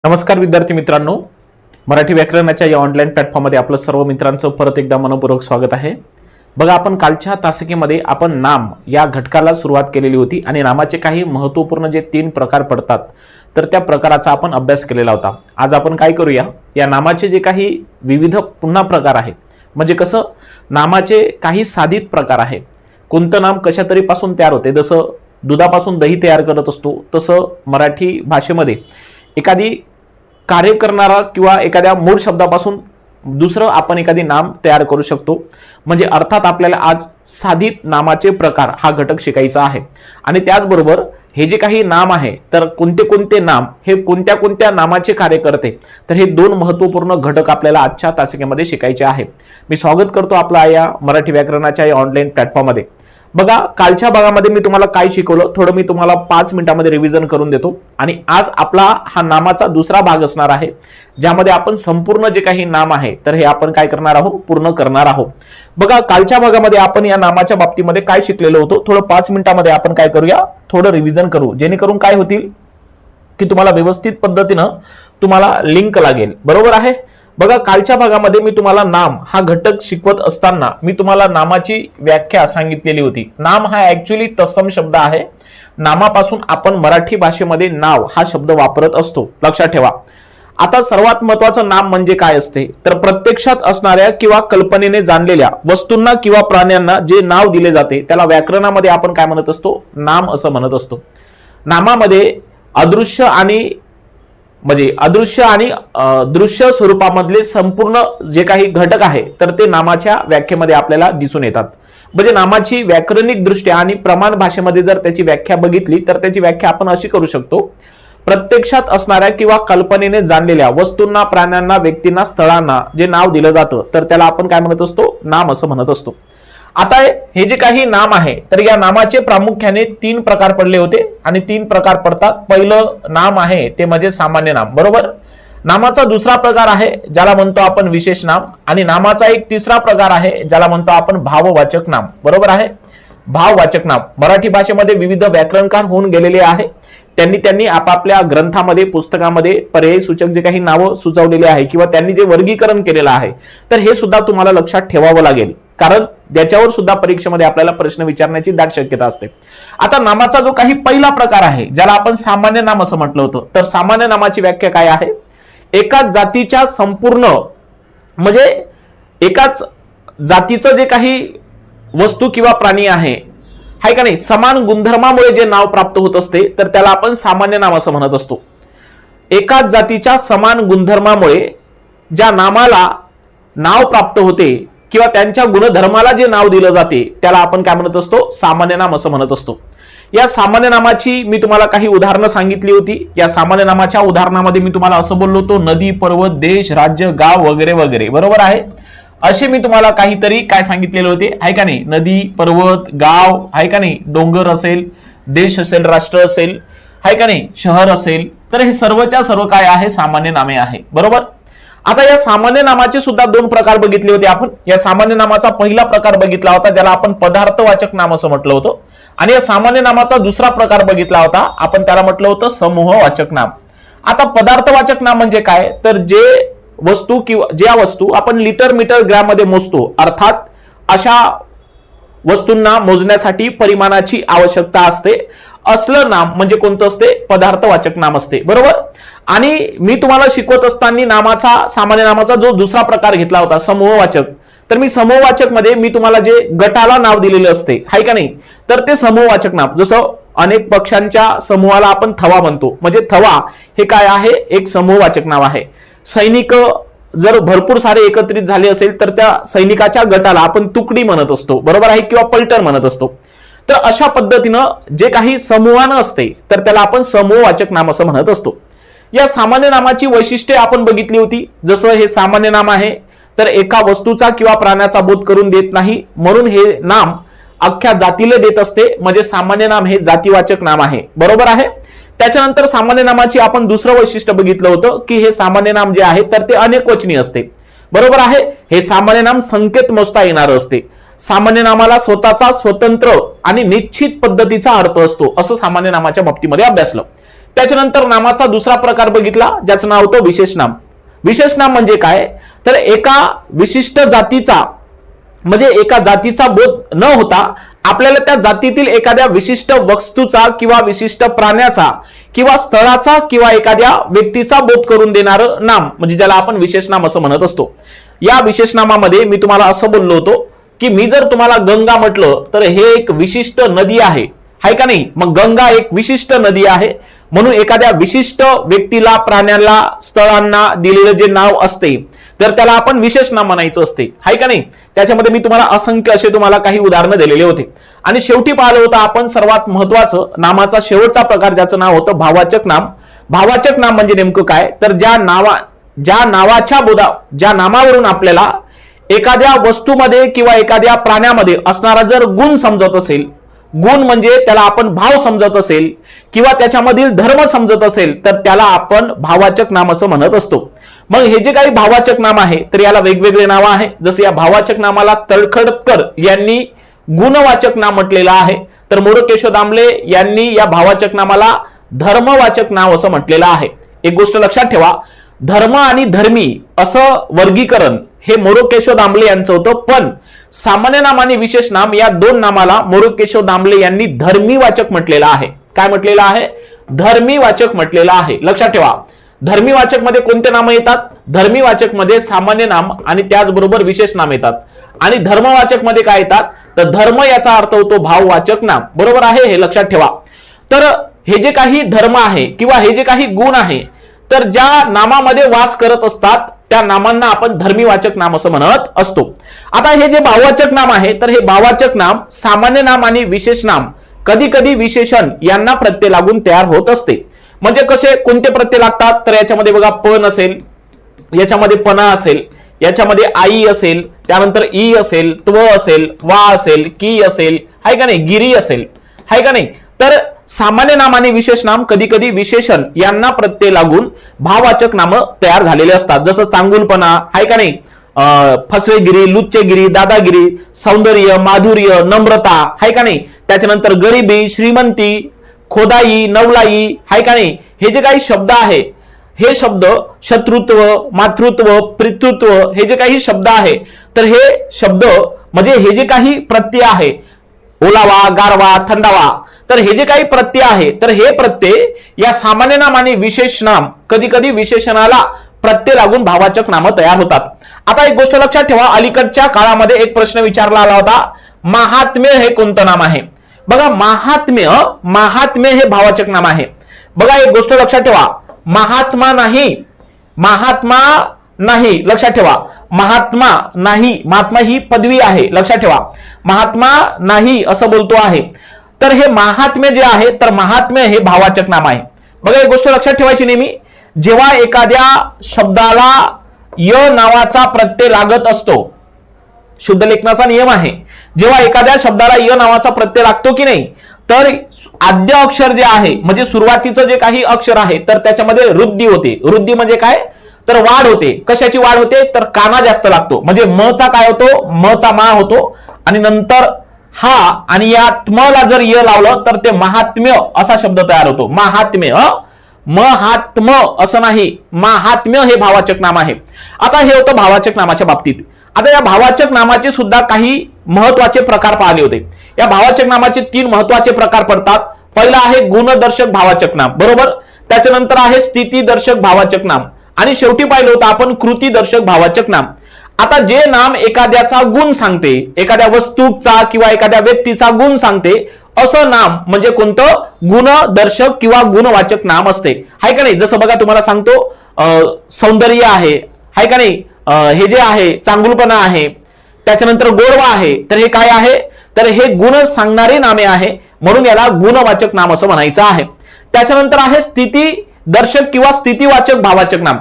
नमस्कार विद्यार्थी मित्रांनो, मराठी व्याकरणाच्या या ऑनलाईन प्लॅटफॉर्ममध्ये आपलं सर्व मित्रांचं परत एकदा मनपूर्वक स्वागत आहे। बघा, आपण कालच्या तासिकेमध्ये आपण नाम या घटकाला सुरुवात केलेली होती आणि नामाचे काही महत्त्वपूर्ण जे 3 प्रकार पडतात तर त्या प्रकाराचा आपण अभ्यास केलेला होता। आज आपण काय करूया, या नामाचे जे काही विविध पुन्हा प्रकार आहे, म्हणजे कसं नामाचे काही साधित प्रकार आहे, कोणतं नाम कशा तरी पासून तयार होते, जसं दुधापासून दही तयार करत असतो तसं मराठी भाषेमध्ये एखादी कार्य करणारा किंवा एखाद्या मूळ शब्दापासून दुसरं आपण एखादी नाम तयार करू शकतो। म्हणजे अर्थात आपल्याला आज साधित नामाचे प्रकार हा घटक शिकायचा आहे आणि त्याचबरोबर हे जे काही नाम आहे तर कोणते कोणते नाम हे कोणत्या कोणत्या नामाचे कार्य करते, तर हे 2 महत्त्वपूर्ण घटक आपल्याला आजच्या तासिकेमध्ये शिकायचे आहे। मी स्वागत करतो आपला या मराठी व्याकरणाच्या या ऑनलाईन प्लॅटफॉर्ममध्ये। बघा, कालच्या भागामध्ये मी तुम्हाला काय शिकवलं थोडं मी तुम्हाला 5 मिनिटांमध्ये रिव्हिजन करून देतो आणि आज आपला हा नामाचा दुसरा भाग असणार आहे, ज्यामध्ये आपण संपूर्ण जे काही नाम आहे तर हे आपण काय करणार आहोत, पूर्ण करणार आहोत। बघा, कालच्या भागामध्ये आपण या नामाच्या बाबतीमध्ये काय शिकलेलो होतो, थोडं 5 मिनिटांमध्ये आपण काय करूया, थोडं रिव्हिजन करू, जेणेकरून काय होतील की तुम्हाला व्यवस्थित पद्धतीनं तुम्हाला लिंक लागेल, बरोबर आहे। बघा, कालच्या भागामध्ये मी तुम्हाला नाम हा घटक शिकवत असताना मी तुम्हाला नामाची व्याख्या सांगितलेली होती। नाम हा ऍक्च्युअली तत्सम शब्द आहे, नामापासून आपण मराठी भाषेमध्ये नाव हा शब्द वापरत असतो, लक्षात ठेवा। आता सर्वात महत्त्वाचं नाम म्हणजे काय असते, तर प्रत्यक्षात असणाऱ्या किंवा कल्पनेने जाणलेल्या वस्तूंना किंवा प्राण्यांना जे नाव दिले जाते त्याला व्याकरणामध्ये आपण काय म्हणत असतो, नाम असं म्हणत असतो। नामामध्ये अदृश्य आणि दृश्य स्वरूपामधले संपूर्ण जे काही घटक आहे तर ते नामाच्या व्याख्येमध्ये आपल्याला दिसून येतात। म्हणजे नामाची व्याकरणिक दृष्ट्या आणि प्रमाण भाषेमध्ये जर त्याची व्याख्या बघितली तर त्याची व्याख्या आपण अशी करू शकतो, प्रत्यक्षात असणाऱ्या किंवा कल्पनेने जाणलेल्या वस्तूंना, प्राण्यांना, व्यक्तींना, स्थळांना जे नाव दिलं जातं तर त्याला आपण काय म्हणत असतो, नाम असं म्हणत असतो। आता हे जे काही नाम आहे तर या नामाचे प्रामुख्याने 3 प्रकार पडले होते आणि 3 प्रकार पडतात। पहिलं नाम आहे ते म्हणजे सामान्य नाम, बरोबर। नामाचा दुसरा प्रकार आहे ज्याला म्हणतो आपण विशेष नाम आणि नामाचा एक तिसरा प्रकार आहे ज्याला म्हणतो आपण भाववाचक नाम, बरोबर आहे। भाववाचक नाम मराठी भाषेमध्ये विविध व्याकरणकार होऊन गेलेले आहे, त्यांनी आपापल्या ग्रंथामध्ये, पुस्तकामध्ये पर्यायी सूचक जे काही नावं सुचवलेले आहे किंवा त्यांनी जे वर्गीकरण केलेलं आहे तर हे सुद्धा तुम्हाला लक्षात ठेवावं लागेल, कारण त्याच्यावर सुद्धा परीक्षेमध्ये आपल्याला प्रश्न विचारण्याची दाट शक्यता असते। आता नामाचा जो काही पहिला प्रकार आहे ज्याला आपण सामान्य नाम असं म्हटलं होतं, तर सामान्य नामाची व्याख्या काय आहे, एकाच जातीच्या संपूर्ण म्हणजे एकाच जातीचं जे काही वस्तू किंवा प्राणी आहे हाय का नाही, समान गुणधर्मामुळे जे नाव प्राप्त होत असते तर त्याला आपण सामान्य नाम असं म्हणत असतो। एकाच जातीच्या समान गुणधर्मामुळे ज्या नामाला नाव प्राप्त होते किंवा त्यांच्या गुणधर्माला जे नाव दिलं जाते त्याला आपण काय म्हणत असतो, सामान्य नाम असं म्हणत असतो। या सामान्य नामाची मी तुम्हाला काही उदाहरणं सांगितली होती। या सामान्य नामाच्या उदाहरणामध्ये मी तुम्हाला असं बोललो होतो, नदी, पर्वत, देश, राज्य, गाव वगैरे वगैरे, बरोबर आहे। असे मी तुम्हाला काहीतरी काय सांगितलेले होते, आहे का नाही, नदी, पर्वत, गाव, आहे का नाही, डोंगर असेल, देश असेल, राष्ट्र असेल, आहे का नाही, शहर असेल, तर हे सर्वच्या सर्व काय आहे, सामान्य नामे आहे, बरोबर। आता या सामान्य नामाचे सुद्धा 2 प्रकार बघितले होते आपण। या सामान्य नामाचा पहिला प्रकार बघितला होता ज्याला आपण पदार्थवाचक नाम असं म्हटलं होतं आणि या सामान्य नामाचा दुसरा प्रकार बघितला होता, आपण त्याला म्हटलं होतं समूहवाचक नाम। आता पदार्थवाचक नाम म्हणजे काय, तर जे वस्तू किंवा ज्या वस्तू आपण लिटर, मीटर, ग्रॅम मध्ये मोजतो, अर्थात अशा वस्तूंना मोजण्यासाठी परिमाणाची आवश्यकता असते, असलं नाम म्हणजे कोणतं असते, पदार्थवाचक नाम असते, बरोबर। आणि मी तुम्हाला शिकवत असताना नामाचा, सामान्य नामाचा जो दुसरा प्रकार घेतला होता समूहवाचक, तर मी समूहवाचक मध्ये मी तुम्हाला जे गटाला नाव दिलेले असते, हाय का नाही, तर ते समूहवाचक नाम, जसं अनेक पक्ष्यांच्या समूहाला आपण थवा म्हणतो, म्हणजे थवा हे काय आहे, एक समूहवाचक नाव आहे। सैनिक जर भरपूर सारे एकत्रित झाले असेल तर त्या सैनिकाच्या गटाला आपण तुकडी म्हणत असतो, बरोबर आहे, किंवा पलटण म्हणत असतो। तर अशा पद्धतीनं जे काही समूहानं असते तर त्याला आपण समूहवाचक नाम असं म्हणत असतो। या सामान्य नामाची वैशिष्ट्ये आपण बघितली होती, जसं हे सामान्य नाम आहे तर एका वस्तूचा किंवा प्राण्याचा बोध करून देत नाही, म्हणून हे नाम अख्ख्या जातीला देत असते, म्हणजे सामान्य नाम हे जातीवाचक नाम आहे. बरोबर आहे. त्याच्यानंतर सामान्य नामाची आपण दुसरं वैशिष्ट्य बघितलं होतं की हे सामान्य नाम जे आहे तर ते अनेक वचनी असते. बरोबर आहे. हे सामान्य नाम संकेत मोजता येणार असते. सामान्य नामाला स्वतःचा स्वतंत्र आणि निश्चित पद्धतीचा अर्थ असतो, असं सामान्य नामाच्या बाबतीमध्ये अभ्यासलं. त्याच्यानंतर नामाचा दुसरा प्रकार बघितला ज्याचं नाव होतं विशेष नाम. विशेष नाम म्हणजे काय, तर एका विशिष्ट जातीचा म्हणजे एका जातीचा बोध न होता आपल्याला त्या जातीतील एखाद्या विशिष्ट वस्तूचा किंवा विशिष्ट प्राण्याचा किंवा स्थळाचा किंवा एखाद्या व्यक्तीचा बोध करून देणारं नाम म्हणजे ज्याला आपण विशेष नाम असं म्हणत असतो. या विशेष नामामध्ये मी तुम्हाला असं बोललो होतो की मी जर तुम्हाला गंगा म्हटलं तर हे एक विशिष्ट नदी आहे का नाही. मग गंगा एक विशिष्ट नदी आहे, म्हणून एखाद्या विशिष्ट व्यक्तीला प्राण्याला स्थळांना दिलेलं जे नाव असते तर त्याला आपण विशेष नाम म्हणायचं असते, का नाही. त्याच्यामध्ये मी तुम्हाला असंख्य असे तुम्हाला काही उदाहरणं दिलेले होते. आणि शेवटी पाहिलं होतं आपण सर्वात महत्वाचं नामाचा शेवटचा प्रकार ज्याचं नाव होतं भाववाचक नाम. भाववाचक नाम म्हणजे नेमकं काय, तर ज्या नामावरून आपल्याला एखाद्या वस्तूमध्ये किंवा एखाद्या प्राण्यामध्ये असणारा जर गुण समजत असेल, गुण म्हणजे त्याला आपण भाव समजत असेल किंवा त्याच्यामधील धर्म समजत असेल तर त्याला आपण भाववाचक नाम असं म्हणत असतो. मग हे जे काही भाववाचक नाम आहे तर याला वेगवेगळे नावं आहे. जसं या भाववाचक नामाला तळखडकर यांनी गुणवाचक नाम म्हटलेलं आहे, तर मोरकेशव दामले यांनी या भाववाचक नामाला धर्मवाचक नाव असं म्हटलेलं आहे. एक गोष्ट लक्षात ठेवा, धर्म आणि धर्मी असं वर्गीकरण हे मोरकेशव दामले यांचं होतं, पण सामान्य नाम आणि विशेष नाम या दोन नामाला मोरकेशव दामले यांनी धर्मीवाचक म्हटलेलं आहे. काय म्हटलेलं आहे, धर्मीवाचक म्हटलेलं आहे. लक्षात ठेवा, धर्मीवाचक मध्ये कोणते नाम येतात, धर्मीवाचक मध्ये सामान्य नाम आणि त्याचबरोबर विशेष नाम येतात. आणि धर्मवाचक मध्ये काय येतात, तर धर्म याचा अर्थ होतो भाववाचक नाम. बरोबर आहे, हे लक्षात ठेवा. तर हे जे काही धर्म आहे किंवा हे जे काही गुण आहे तर ज्या नामामध्ये वास करत असतात त्या नामांना आपण धर्मीवाचक नाम असं म्हणत असतो. आता हे जे भाववाचक नाम आहे तर हे भाववाचक नाम सामान्य नाम आणि विशेष नाम कधी कधी विशेषण यांना प्रत्यय लागून तयार होत असते. म्हणजे कसे कोणते प्रत्यय लागतात, तर याच्यामध्ये बघा पण असेल, याच्यामध्ये पणा असेल, याच्यामध्ये आई असेल, त्यानंतर ई असेल, त्व असेल, वा असेल, की असेल, हाय का नाही, गिरी असेल, हाय का नाही. तर सामान्य नाम आणि विशेष नाम कधी कधी विशेषण यांना प्रत्यय लागून भाववाचक नाम तयार झालेले असतात. जसं चांगुलपणा, हाय का नाही, फसवेगिरी, लुच्चेगिरी, दादागिरी, सौंदर्य, माधुर्य, नम्रता, हाय का नाही. त्याच्यानंतर गरिबी, श्रीमंती, खोदाई, नवलाई, हाय का नाही. हे जे काही शब्द आहे हे शब्द शत्रुत्व, मातृत्व, पितृत्व हे जे काही शब्द आहे तर हे शब्द म्हणजे हे जे काही प्रत्यय आहे, ओलावा, गारवा, थंडावा, तर हे जे काही प्रत्यय आहे तर हे प्रत्यय या सामान्य नाम आणि विशेष नाम कधी कधी विशेषणाला प्रत्यय लागून भाववाचक नाम तयार होतात. आता एक गोष्ट लक्षात ठेवा, अलीकडच्या काळामध्ये एक प्रश्न विचारला आला होता, महात्म्य हे कोणतं नाम आहे. बघा, महात्म्य हे भाववाचक नाम आहे. बघा, एक गोष्ट लक्षात ठेवा, महात्मा नाही, लक्षात ठेवा, महात्मा नाही, महात्मा ही पदवी आहे, लक्षात ठेवा, महात्मा नाही असं बोलतो आहे. तर हे महात्म्य जे आहे तर महात्म्य हे भाववाचक नाम आहे. बघा, एक गोष्ट लक्षात ठेवायची नेहमी, जेव्हा एखाद्या शब्दाला य नावाचा प्रत्यय लागत असतो, शुद्ध लेखनाचा नियम आहे, जेव्हा एखाद्या शब्दाला य नावाचा प्रत्यय लागतो की नाही तर आद्य अक्षर जे आहे म्हणजे सुरुवातीचं जे काही अक्षर आहे तर त्याच्यामध्ये वृद्धी होते. वृद्धी म्हणजे काय, तर वाढ होते. कशाची वाढ होते, तर काना जास्त लागतो. म्हणजे म चा काय होतो, म चा मा होतो आणि नंतर हा आणि या म ला जर य लावलं तर ते महात्म्य असा शब्द तयार होतो. महात्म्य, महात्म असं नाही, महात्म्य हे भाववाचक नाम आहे. आता हे होतं भाववाचक नामाच्या बाबतीत. आता या भाववाचक नामाचे सुद्धा काही महत्वाचे प्रकार पाहिले होते. या भाववाचक नामाचे 3 महत्वाचे प्रकार पडतात. पहिला आहे गुणदर्शक भाववाचक नाम, बरोबर. त्याच्यानंतर आहे स्थितीदर्शक भाववाचक नाम आणि शेवटी पाहिलं होतं आपण कृतीदर्शक भाववाचक नाम. आता जे नाम एखाद्याचा गुण सांगते, एखाद्या वस्तूचा किंवा एखाद्या व्यक्तीचा गुण सांगते असं नाम म्हणजे कोणतं, गुणदर्शक किंवा गुणवाचक नाम असते, हाय का नाही. जसं बघा तुम्हाला सांगतो, सौंदर्य आहे, हाय का नाही, हे जे आहे चांगुलपणा आहे, त्याच्यानंतर गोडवा आहे, तर हे काय आहे, तर हे गुण सांगणारे नामे आहे, म्हणून याला गुणवाचक नाम असं म्हणायचं आहे. त्याच्यानंतर आहे स्थितीदर्शक किंवा स्थितीवाचक भाववाचक नाम.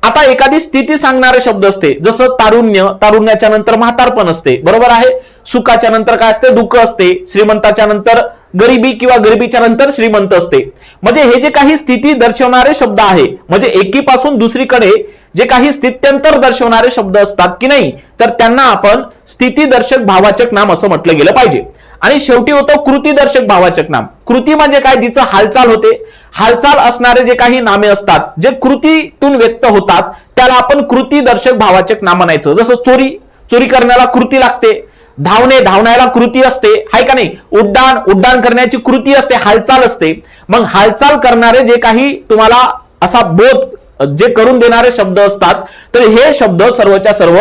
आता एखादी स्थिती सांगणारे शब्द असते, जसं तारुण्य, तारुण्याच्या नंतर म्हातारपण असते, बरोबर आहे. सुखाच्या नंतर काय असते, दुःख असते. श्रीमंताच्या नंतर गरिबी किंवा गरिबीच्या नंतर श्रीमंत असते. म्हणजे हे जे काही स्थिती दर्शवणारे शब्द आहे, म्हणजे एकीपासून दुसरीकडे जे काही स्थित्यंतर दर्शवणारे शब्द असतात की नाही, तर त्यांना आपण स्थितीदर्शक भावाचक नाम असं म्हटलं गेलं पाहिजे. आणि शेवटी होतं कृतीदर्शक भावाचक नाम. कृती म्हणजे काय, तिचं हालचाल होते. हालचाल असणारे जे काही नामे असतात, जे कृतीतून व्यक्त होतात, त्याला आपण कृतीदर्शक भावाचक नाम म्हणायचं. जसं चोरी, चोरी करण्याला कृती लागते. धावणे, धावण्याला कृती असते, हाय का नाही. उड्डाण, उड्डाण करण्याची कृती असते, हालचाल असते. मग हालचाल करणारे जे काही तुम्हाला असा बोध जे करून देणारे शब्द असतात, तर हे शब्द सर्वच्या सर्व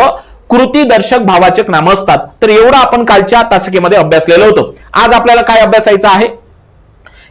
कृतीदर्शक भावाचक नाम असतात. तर एवढं आपण कालच्या तासिकेमध्ये अभ्यासलेलं होतं. आज आपल्याला काय अभ्यासायचं आहे,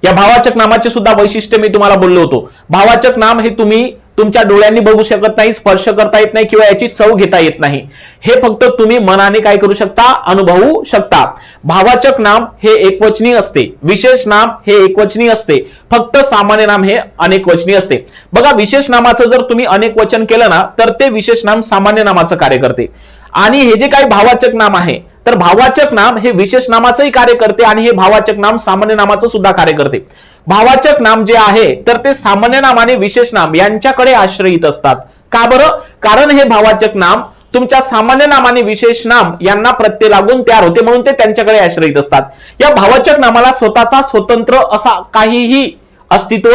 या भावाचक नामाचे सुद्धा वैशिष्ट्य मी तुम्हाला बोललो होतो. भावाचक नाम हे तुम्ही तुमच्या डोळ्यांनी बघू शकत नाही, स्पर्श करता येत नाही किंवा याची चव घेता येत नाही. हे फक्त तुम्ही मनाने काय करू शकता, अनुभवू शकता. भावाचक नाम हे एकवचनी असते, विशेष नाम हे एकवचनी असते, फक्त सामान्य नाम हे अनेकवचनी असते. बघा, विशेष नामाचं जर तुम्ही अनेक वचन केलं ना, तर ते विशेष नाम सामान्य नामाचं कार्य करते. आणि हे जे काही भावाचक नाम आहे, तर भावाचक नाम हे विशेष नामाचंही कार्य करते आणि हे भावाचक नाम सामान्य नामाचं सुद्धा कार्य करते. भावाचक नाम जे आहे, तर ते सामान्य नाम आणि विशेष नाम यांच्याकडे आश्रयित असतात. का बरं? कारण हे भावाचक नाम तुमच्या सामान्य नाम आणि विशेष नाम यांना प्रत्यय लागून तयार होते, म्हणून ते त्यांच्याकडे आश्रयित असतात. या भावाचक नामाला स्वतःचा स्वतंत्र असा काहीही अस्तित्व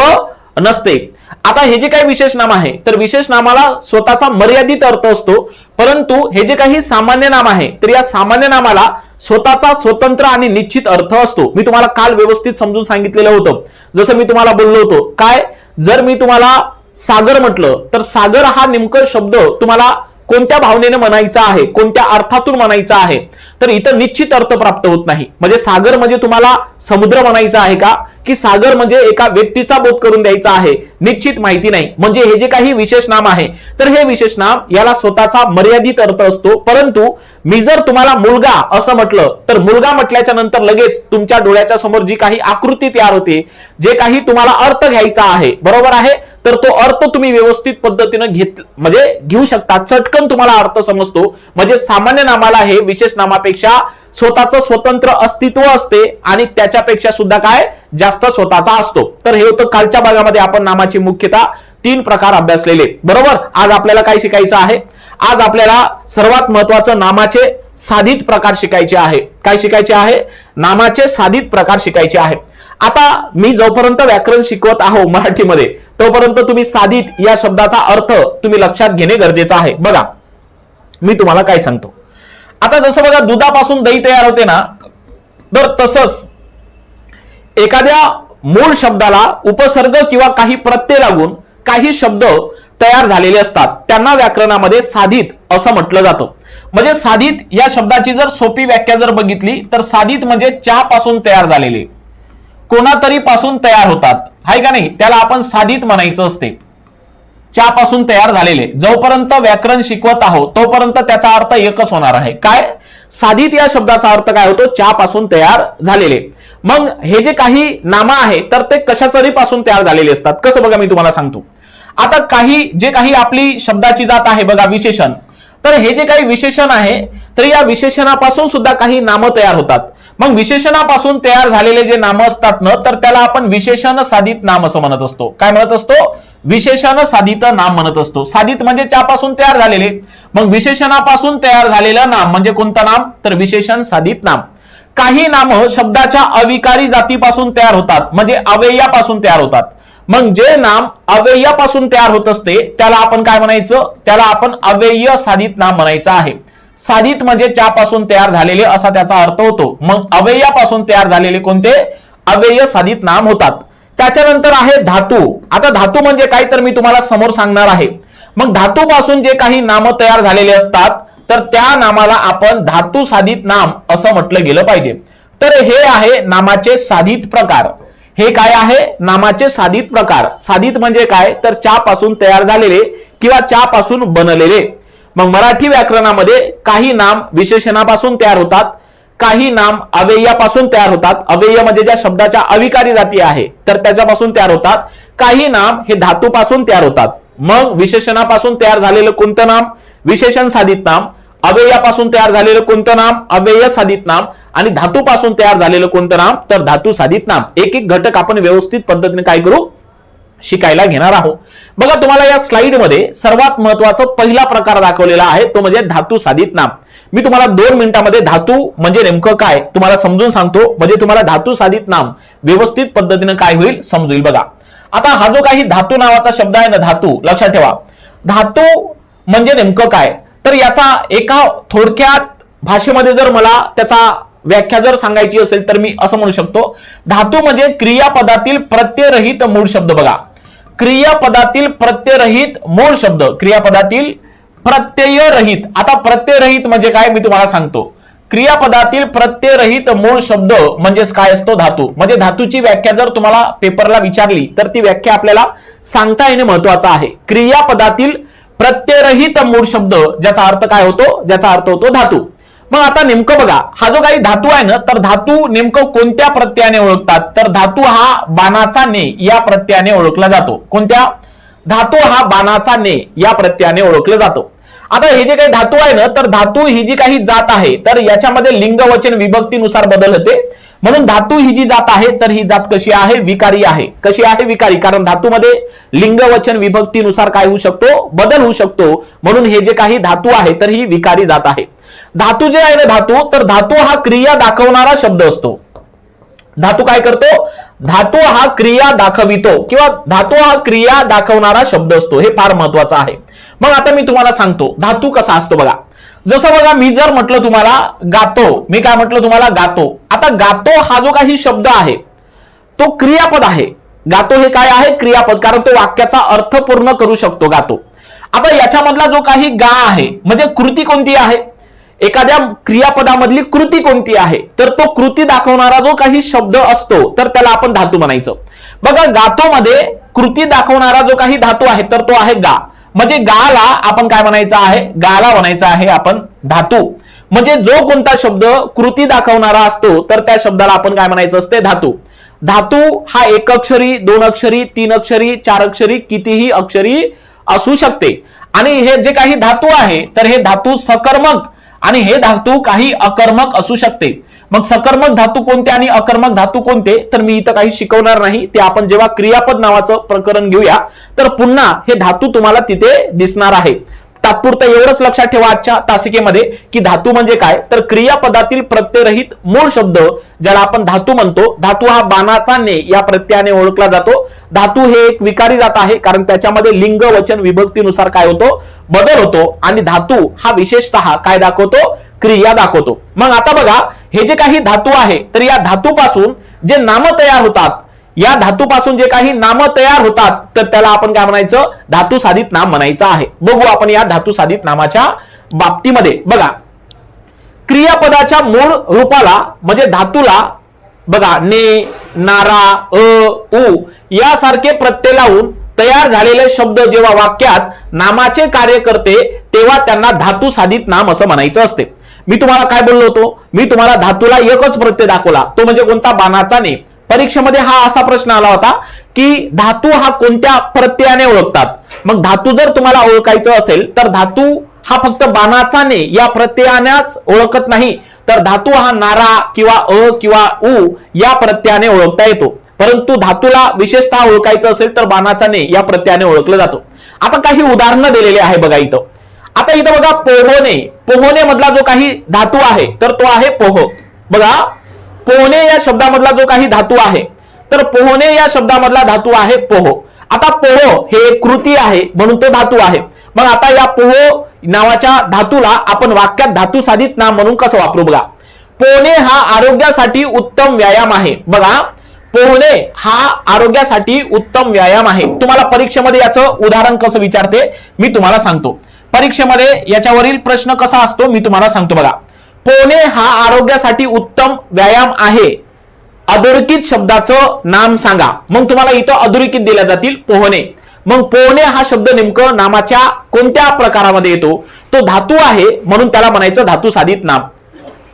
नसते. आता हे जे काही विशेष नाम आहे, तर विशेष नामाला स्वतःचा मर्यादित अर्थ असतो, परंतु हे जे काही सामान्य नाम आहे, तर या सामान्य नामाला स्वतःचा स्वतंत्र आणि निश्चित अर्थ असतो. मी तुम्हाला काल व्यवस्थित समजून सांगितलेलं होतं. जसं मी तुम्हाला बोललो होतो, काय, जर मी तुम्हाला सागर म्हटलं, तर सागर हा नेमकं शब्द तुम्हाला कोणत्या भावनेने म्हणायचा आहे, कोणत्या अर्थातून म्हणायचा आहे, तर इथं निश्चित अर्थ प्राप्त होत नाही. म्हणजे सागर म्हणजे तुम्हाला समुद्र म्हणायचा आहे का, की सागर म्हणजे एका व्यक्तीचा बोध करून द्यायचा आहे, निश्चित माहिती नाही. म्हणजे हे जे काही विशेष नाम आहे, तर हे विशेष नाम याला स्वतःचा मर्यादित अर्थ असतो. परंतु मी जर तुम्हाला मुलगा असं म्हटलं, तर मुलगा म्हटल्याच्या नंतर लगेच तुमच्या डोळ्याच्या समोर जी काही आकृती तयार होते, जे काही तुम्हाला अर्थ घ्यायचा आहे, बरोबर आहे, तर तो अर्थ तुम्ही व्यवस्थित पद्धतीने घेऊ शकता. चटकन तुम्हाला अर्थ समजतो. म्हणजे सामान्य नामाला हे विशेष नामापेक्षा स्वतःचं स्वतंत्र अस्तित्व असते आणि त्याच्यापेक्षा सुद्धा काय जास्त स्वतःचा असतो. तर हे होतं कालच्या भागामध्ये आपण नामाची मुख्यतः 3 प्रकार अभ्यासलेले, बरोबर. आज आपल्याला काय शिकायचं आहे, आज आपल्याला सर्वात महत्वाचं नामाचे साधित प्रकार शिकायचे आहे. काय शिकायचे आहे, नामाचे साधित प्रकार शिकायचे आहे. आता मी जोपर्यंत व्याकरण शिकवत आहो मराठीमध्ये, तोपर्यंत तुम्ही साधित या शब्दाचा अर्थ तुम्ही लक्षात घेणे गरजेचं आहे. बघा, मी तुम्हाला काय सांगतो. आता जसं बघा, दुधापासून दही तयार होते ना, तर तसंच एखाद्या मूळ शब्दाला उपसर्ग किंवा काही प्रत्यय लागून काही शब्द तयार झालेले असतात, त्यांना व्याकरणामध्ये साधित असं म्हटलं जातं. म्हणजे साधित या शब्दाची जर सोपी व्याख्या जर बघितली, तर साधित म्हणजे चहापासून तयार झालेले, कोणातरी पासून तयार होतात, हाय का नाही, त्याला आपण साधित म्हणायचं असते. चहापासून तयार झालेले, जोपर्यंत व्याकरण शिकवत आहोत तोपर्यंत त्याचा अर्थ एकच होणार आहे. काय, साधित या शब्दाचा अर्थ काय होतो, चहापासून तयार झालेले. मग हे जे काही नामं आहे, तर ते कशाचरी पासून तयार झालेले असतात. कसं बघा, मी तुम्हाला सांगतो. आता जे काही आपली शब्दाची जात आहे बघा, विशेषण, तर हे जे काही विशेषण आहे, तर या विशेषणापासून सुद्धा काही नामं तयार होतात. मग विशेषणापासून तयार झालेले जे नामं असतात ना, तर त्याला आपण विशेषण साधित नाम असं म्हणत असतो. काय म्हणत असतो, विशेषण साधित नाम म्हणत असतो. साधित म्हणजे त्यापासून तयार झालेले, मग विशेषणापासून तयार झालेलं नाम म्हणजे कोणतं नाम, तर विशेषण साधित नाम. काही नामं शब्दाच्या अविकारी जातीपासून तयार होतात, म्हणजे अव्ययापासून तयार होतात. मग जे नाम अव्ययापासून तयार होत असते त्याला आपण काय म्हणायचं, त्याला आपण अव्यय साधित नाम म्हणायचं आहे. साधित म्हणजे त्यापासून तयार झालेले असा त्याचा अर्थ होतो. मग अव्ययापासून तयार झालेले कोणते, अव्यय साधित नाम होतात. त्याच्यानंतर आहे धातू. आता धातू म्हणजे काय, तर मी तुम्हाला समोर सांगणार आहे. मग धातूपासून जे काही नाम तयार झालेले असतात, तर त्या नामाला आपण धातू साधित नाम असं म्हटलं गेलं पाहिजे. तर हे आहे नामाचे साधित प्रकार. हे काय आहे, नामाचे साधित प्रकार. साधित म्हणजे काय, तर चहापासून तयार झालेले किंवा चहापासून बनलेले. मग मराठी व्याकरणामध्ये काही नाम विशेषणापासून तयार होतात, काही नाम अव्ययापासून तयार होतात. अव्यय म्हणजे ज्या शब्दाच्या अविकारी जाती आहे, तर त्याच्यापासून तयार होतात. काही नाम हे धातूपासून तयार होतात. मग विशेषणापासून तयार झालेलं कोणतं नाम? विशेषण साधित नाम. अव्ययापासून तयार झालेलं कोणतं नाम? अव्यय साधित नाम. आणि धातूपासून तयार झालेलं कोणतं नाम? तर धातू साधित नाम. एक एक घटक आपण व्यवस्थित पद्धतीने काय करू? शिकायला घेणार आहोत. बघा, तुम्हाला या स्लाइड मध्ये सर्वात महत्वाचा पहिला प्रकार दाखवलेला आहे, तो म्हणजे धातू साधित नाम. मी तुम्हाला 2 मिनिटांमध्ये धातू म्हणजे नेमकं काय तुम्हाला समजून सांगतो, म्हणजे तुम्हाला धातू साधित नाम व्यवस्थित पद्धतीने काय होईल समजेल. बघा, आता हा जो काही धातू नावाचा शब्द आहे ना, धातू, लक्षात ठेवा, धातू म्हणजे नेमकं काय, तर याचा एका थोडक्यात भाषेमध्ये जर मला त्याचा व्याख्या जर सांगायची असेल तर मी असं म्हणू शकतो, धातू म्हणजे क्रियापदातील प्रत्ययरहित मूळ शब्द. बघा, क्रियापदातील प्रत्ययरहित मूळ शब्द, क्रियापदातील प्रत्ययरहित. आता प्रत्ययरहित म्हणजे काय मी तुम्हाला सांगतो. क्रियापदातील प्रत्ययरहित मूळ शब्द म्हणजेच काय असतो? धातू. म्हणजे धातूची व्याख्या जर तुम्हाला पेपरला विचारली तर ती व्याख्या आपल्याला सांगता येणे महत्वाचं आहे. क्रियापदातील प्रत्ययरहित मूळ शब्द, ज्याचा अर्थ काय होतो? ज्याचा अर्थ होतो धातू. मग आता नेमकं बघा, हा जो काही धातू आहे ना, तर धातू नेमकं कोणत्या प्रत्ययाने ओळखतात? तर धातू हा बाणाचा ने या प्रत्ययाने ओळखला जातो. कोणत्या? धातू हा बाणाचा ने या प्रत्ययाने ओळखलं जातो. आता हे जे काही धातू आहे ना, तर धातू ही जी काही जात आहे, तर याच्यामध्ये लिंग वचन विभक्तीनुसार बदल होते. म्हणून धातू ही जी जात आहे, तर ही जात कशी आहे? विकारी आहे. कशी आहे? विकारी. कारण धातूमध्ये लिंग वचन विभक्तीनुसार काय होऊ शकतो? बदल होऊ शकतो. म्हणून हे जे काही धातू आहे, तर ही विकारी जात आहे. धातू जे आहे ना, धातू, तर धातू हा क्रिया दाखवणारा शब्द असतो. धातू काय करतो? धातू हा क्रिया दाखवितो किंवा धातू हा क्रिया दाखवणारा शब्द असतो. हे फार महत्वाचं आहे. मग आता मी तुम्हाला सांगतो धातू कसा असतो. बघा, जसं बघा, मी जर म्हटलं तुम्हाला गातो, मी काय म्हटलं तुम्हाला? गातो. आता गातो हा जो काही शब्द आहे तो क्रियापद आहे. गातो हे काय आहे? क्रियापद. कारण तो वाक्याचा अर्थ पूर्ण करू शकतो गातो. आता याच्यामधला जो काही गा आहे, म्हणजे कृती कोणती आहे? एखाद्या क्रियापदामधली कृती कोणती आहे? तर तो कृती दाखवणारा जो काही शब्द असतो तर त्याला आपण धातू म्हणायचं. बघा, गातो मध्ये कृती दाखवणारा जो काही धातू आहे तर तो आहे गा. म्हणजे गाला आपण काय म्हणायचं आहे? गाला म्हणायचं आहे आपण धातू. म्हणजे जो कोणता शब्द कृती दाखवणारा असतो तर त्या शब्दाला आपण काय म्हणायचं असते? धातू. धातू हा 1 अक्षरी, 2 अक्षरी, 3 अक्षरी, 4 अक्षरी, कितीही अक्षरी असू शकते. आणि हे जे काही धातू आहे तर हे धातू सकर्मक आणि हे धातू काही अकर्मक असू शकते. मग सकर्मक धातू कोणते आणि अकर्मक धातू कोणते, तर मी इथं काही शिकवणार नाही. ते आपण जेव्हा क्रियापद नावाचं प्रकरण घेऊया तर पुन्हा हे धातू तुम्हाला तिथे दिसणार आहे. तात्पुरतं एवढंच लक्षात ठेवा आजच्या तासिकेमध्ये की धातू म्हणजे काय, तर क्रियापदातील प्रत्ययरहित मूळ शब्द ज्याला आपण धातू म्हणतो. धातू हा बाणाचा ने या प्रत्ययाने ओळखला जातो. धातू हे एक विकारी जात आहे कारण त्याच्यामध्ये लिंग वचन विभक्तीनुसार काय होतो? बदल होतो. आणि धातू हा विशेषतः काय दाखवतो? क्रिया दाखवतो. मग आता बघा, हे जे काही धातू आहे तर या धातूपासून जे नाम तयार होतात, या धातूपासून जे काही नाम तयार होतात तर त्याला आपण काय म्हणायचं? धातू साधित नाम म्हणायचं आहे. बघू आपण या धातू साधित नामाच्या बाबतीमध्ये. बघा, क्रियापदाच्या मूळ रूपाला म्हणजे धातूला बघा ने, नारा, उ यासारखे प्रत्यय लावून तयार झालेले शब्द जेव्हा वाक्यात नामाचे कार्य करते तेव्हा त्यांना धातू साधित नाम असं म्हणायचं असते. मी तुम्हाला काय बोललो होतो? मी तुम्हाला धातूला एकच प्रत्यय दाखवला, तो म्हणजे कोणता? बाणाचा ने. परीक्षेमध्ये हा असा प्रश्न आला होता की धातू हा कोणत्या प्रत्ययाने ओळखतात. मग धातू जर तुम्हाला ओळखायचं असेल तर धातू हा फक्त बाणाचा ने या प्रत्ययानेच ओळखत नाही, तर धातू हा नारा किंवा किंवा उ या प्रत्ययाने ओळखता येतो. परंतु धातूला विशेषतः ओळखायचं असेल तर बाणाचा ने या प्रत्ययाने ओळखलं जातं. आता काही उदाहरणं दिलेली आहे बघा इथं. आता इथं बघा, पोहणे. पोहणे मधला जो काही धातू आहे तर तो आहे पोह. बघा, पोहणे या शब्दामधला जो काही धातू आहे तर पोहणे या शब्दामधला धातू आहे पोह. आता पोह हे कृती आहे म्हणून तो धातू आहे. मग आता या पोह नावाच्या धातूला आपण वाक्यात धातू साधित नाम म्हणून कसं वापरू? बघा, पोहणे हा आरोग्यासाठी उत्तम व्यायाम आहे. बघा, पोहणे हा आरोग्यासाठी उत्तम व्यायाम आहे. तुम्हाला परीक्षेमध्ये याचं उदाहरण कसं विचारते मी तुम्हाला सांगतो. परीक्षेमध्ये याच्यावरील प्रश्न कसा असतो मी तुम्हाला सांगतो. बघा, पोहणे हा आरोग्यासाठी उत्तम व्यायाम आहे. अधोरेखित शब्दाचं नाम सांगा. मग तुम्हाला इथं अधोरेखित दिल्या जातील पोहणे. मग पोहणे हा शब्द नेमकं नामाच्या कोणत्या प्रकारामध्ये येतो? तो धातू आहे म्हणून त्याला म्हणायचं धातू साधित नाम.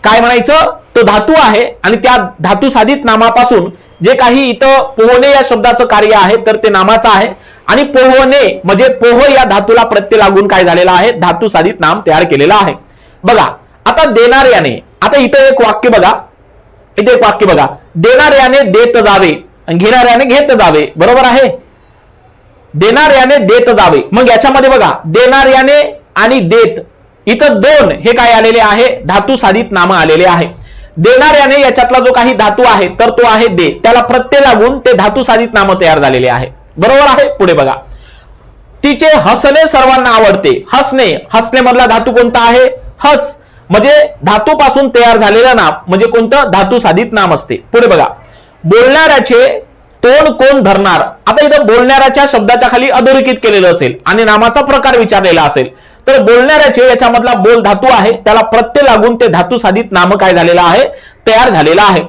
काय म्हणायचं? तो धातू आहे आणि त्या धातू साधित नामापासून जे काही इथं पोहणे या शब्दाचं कार्य आहे तर ते नामाचं आहे. आणि पोहणे म्हणजे पोह या धातूला प्रत्यय लागून काय झालेला आहे, धातू साधित नाम तयार केलेला आहे. बघा आता देणाऱ्याने, आता इथं एक वाक्य बघा, इथे एक वाक्य बघा, देणाऱ्याने देत जावे आणि घेणाऱ्याने घेत जावे, बरोबर आहे. देणाऱ्याने देत जावे, मग याच्यामध्ये बघा देणाऱ्याने आणि देत, इथं दोन हे काय आलेले आहे, धातू साधित नाम आलेले आहे. देणाऱ्याने याच्यातला जो काही धातू आहे तर तो आहे दे, त्याला प्रत्यय लागून ते धातू साधित नाम तयार झालेले आहे, बरोबर आहे. पुढे बघा, तिचे हसणे सर्वांना आवडते. हसणे, हसणे मधला धातू कोणता आहे, हस, म्हणजे धातू पासून तयार झालेलं नाम म्हणजे कोणतं, धातू साधित नाम असते. पुढे बघा, बोलणाऱ्याचे तोंड कोण धरणार. आता इथं बोलणाऱ्याच्या शब्दाच्या खाली अधोरेखित केलेलं असेल आणि नामाचा प्रकार विचारलेला असेल, तर बोलणाऱ्याचे याच्यामधला बोल धातू आहे, त्याला प्रत्यय लागून ते धातू साधित नाम काय झालेलं आहे, तयार झालेलं आहे.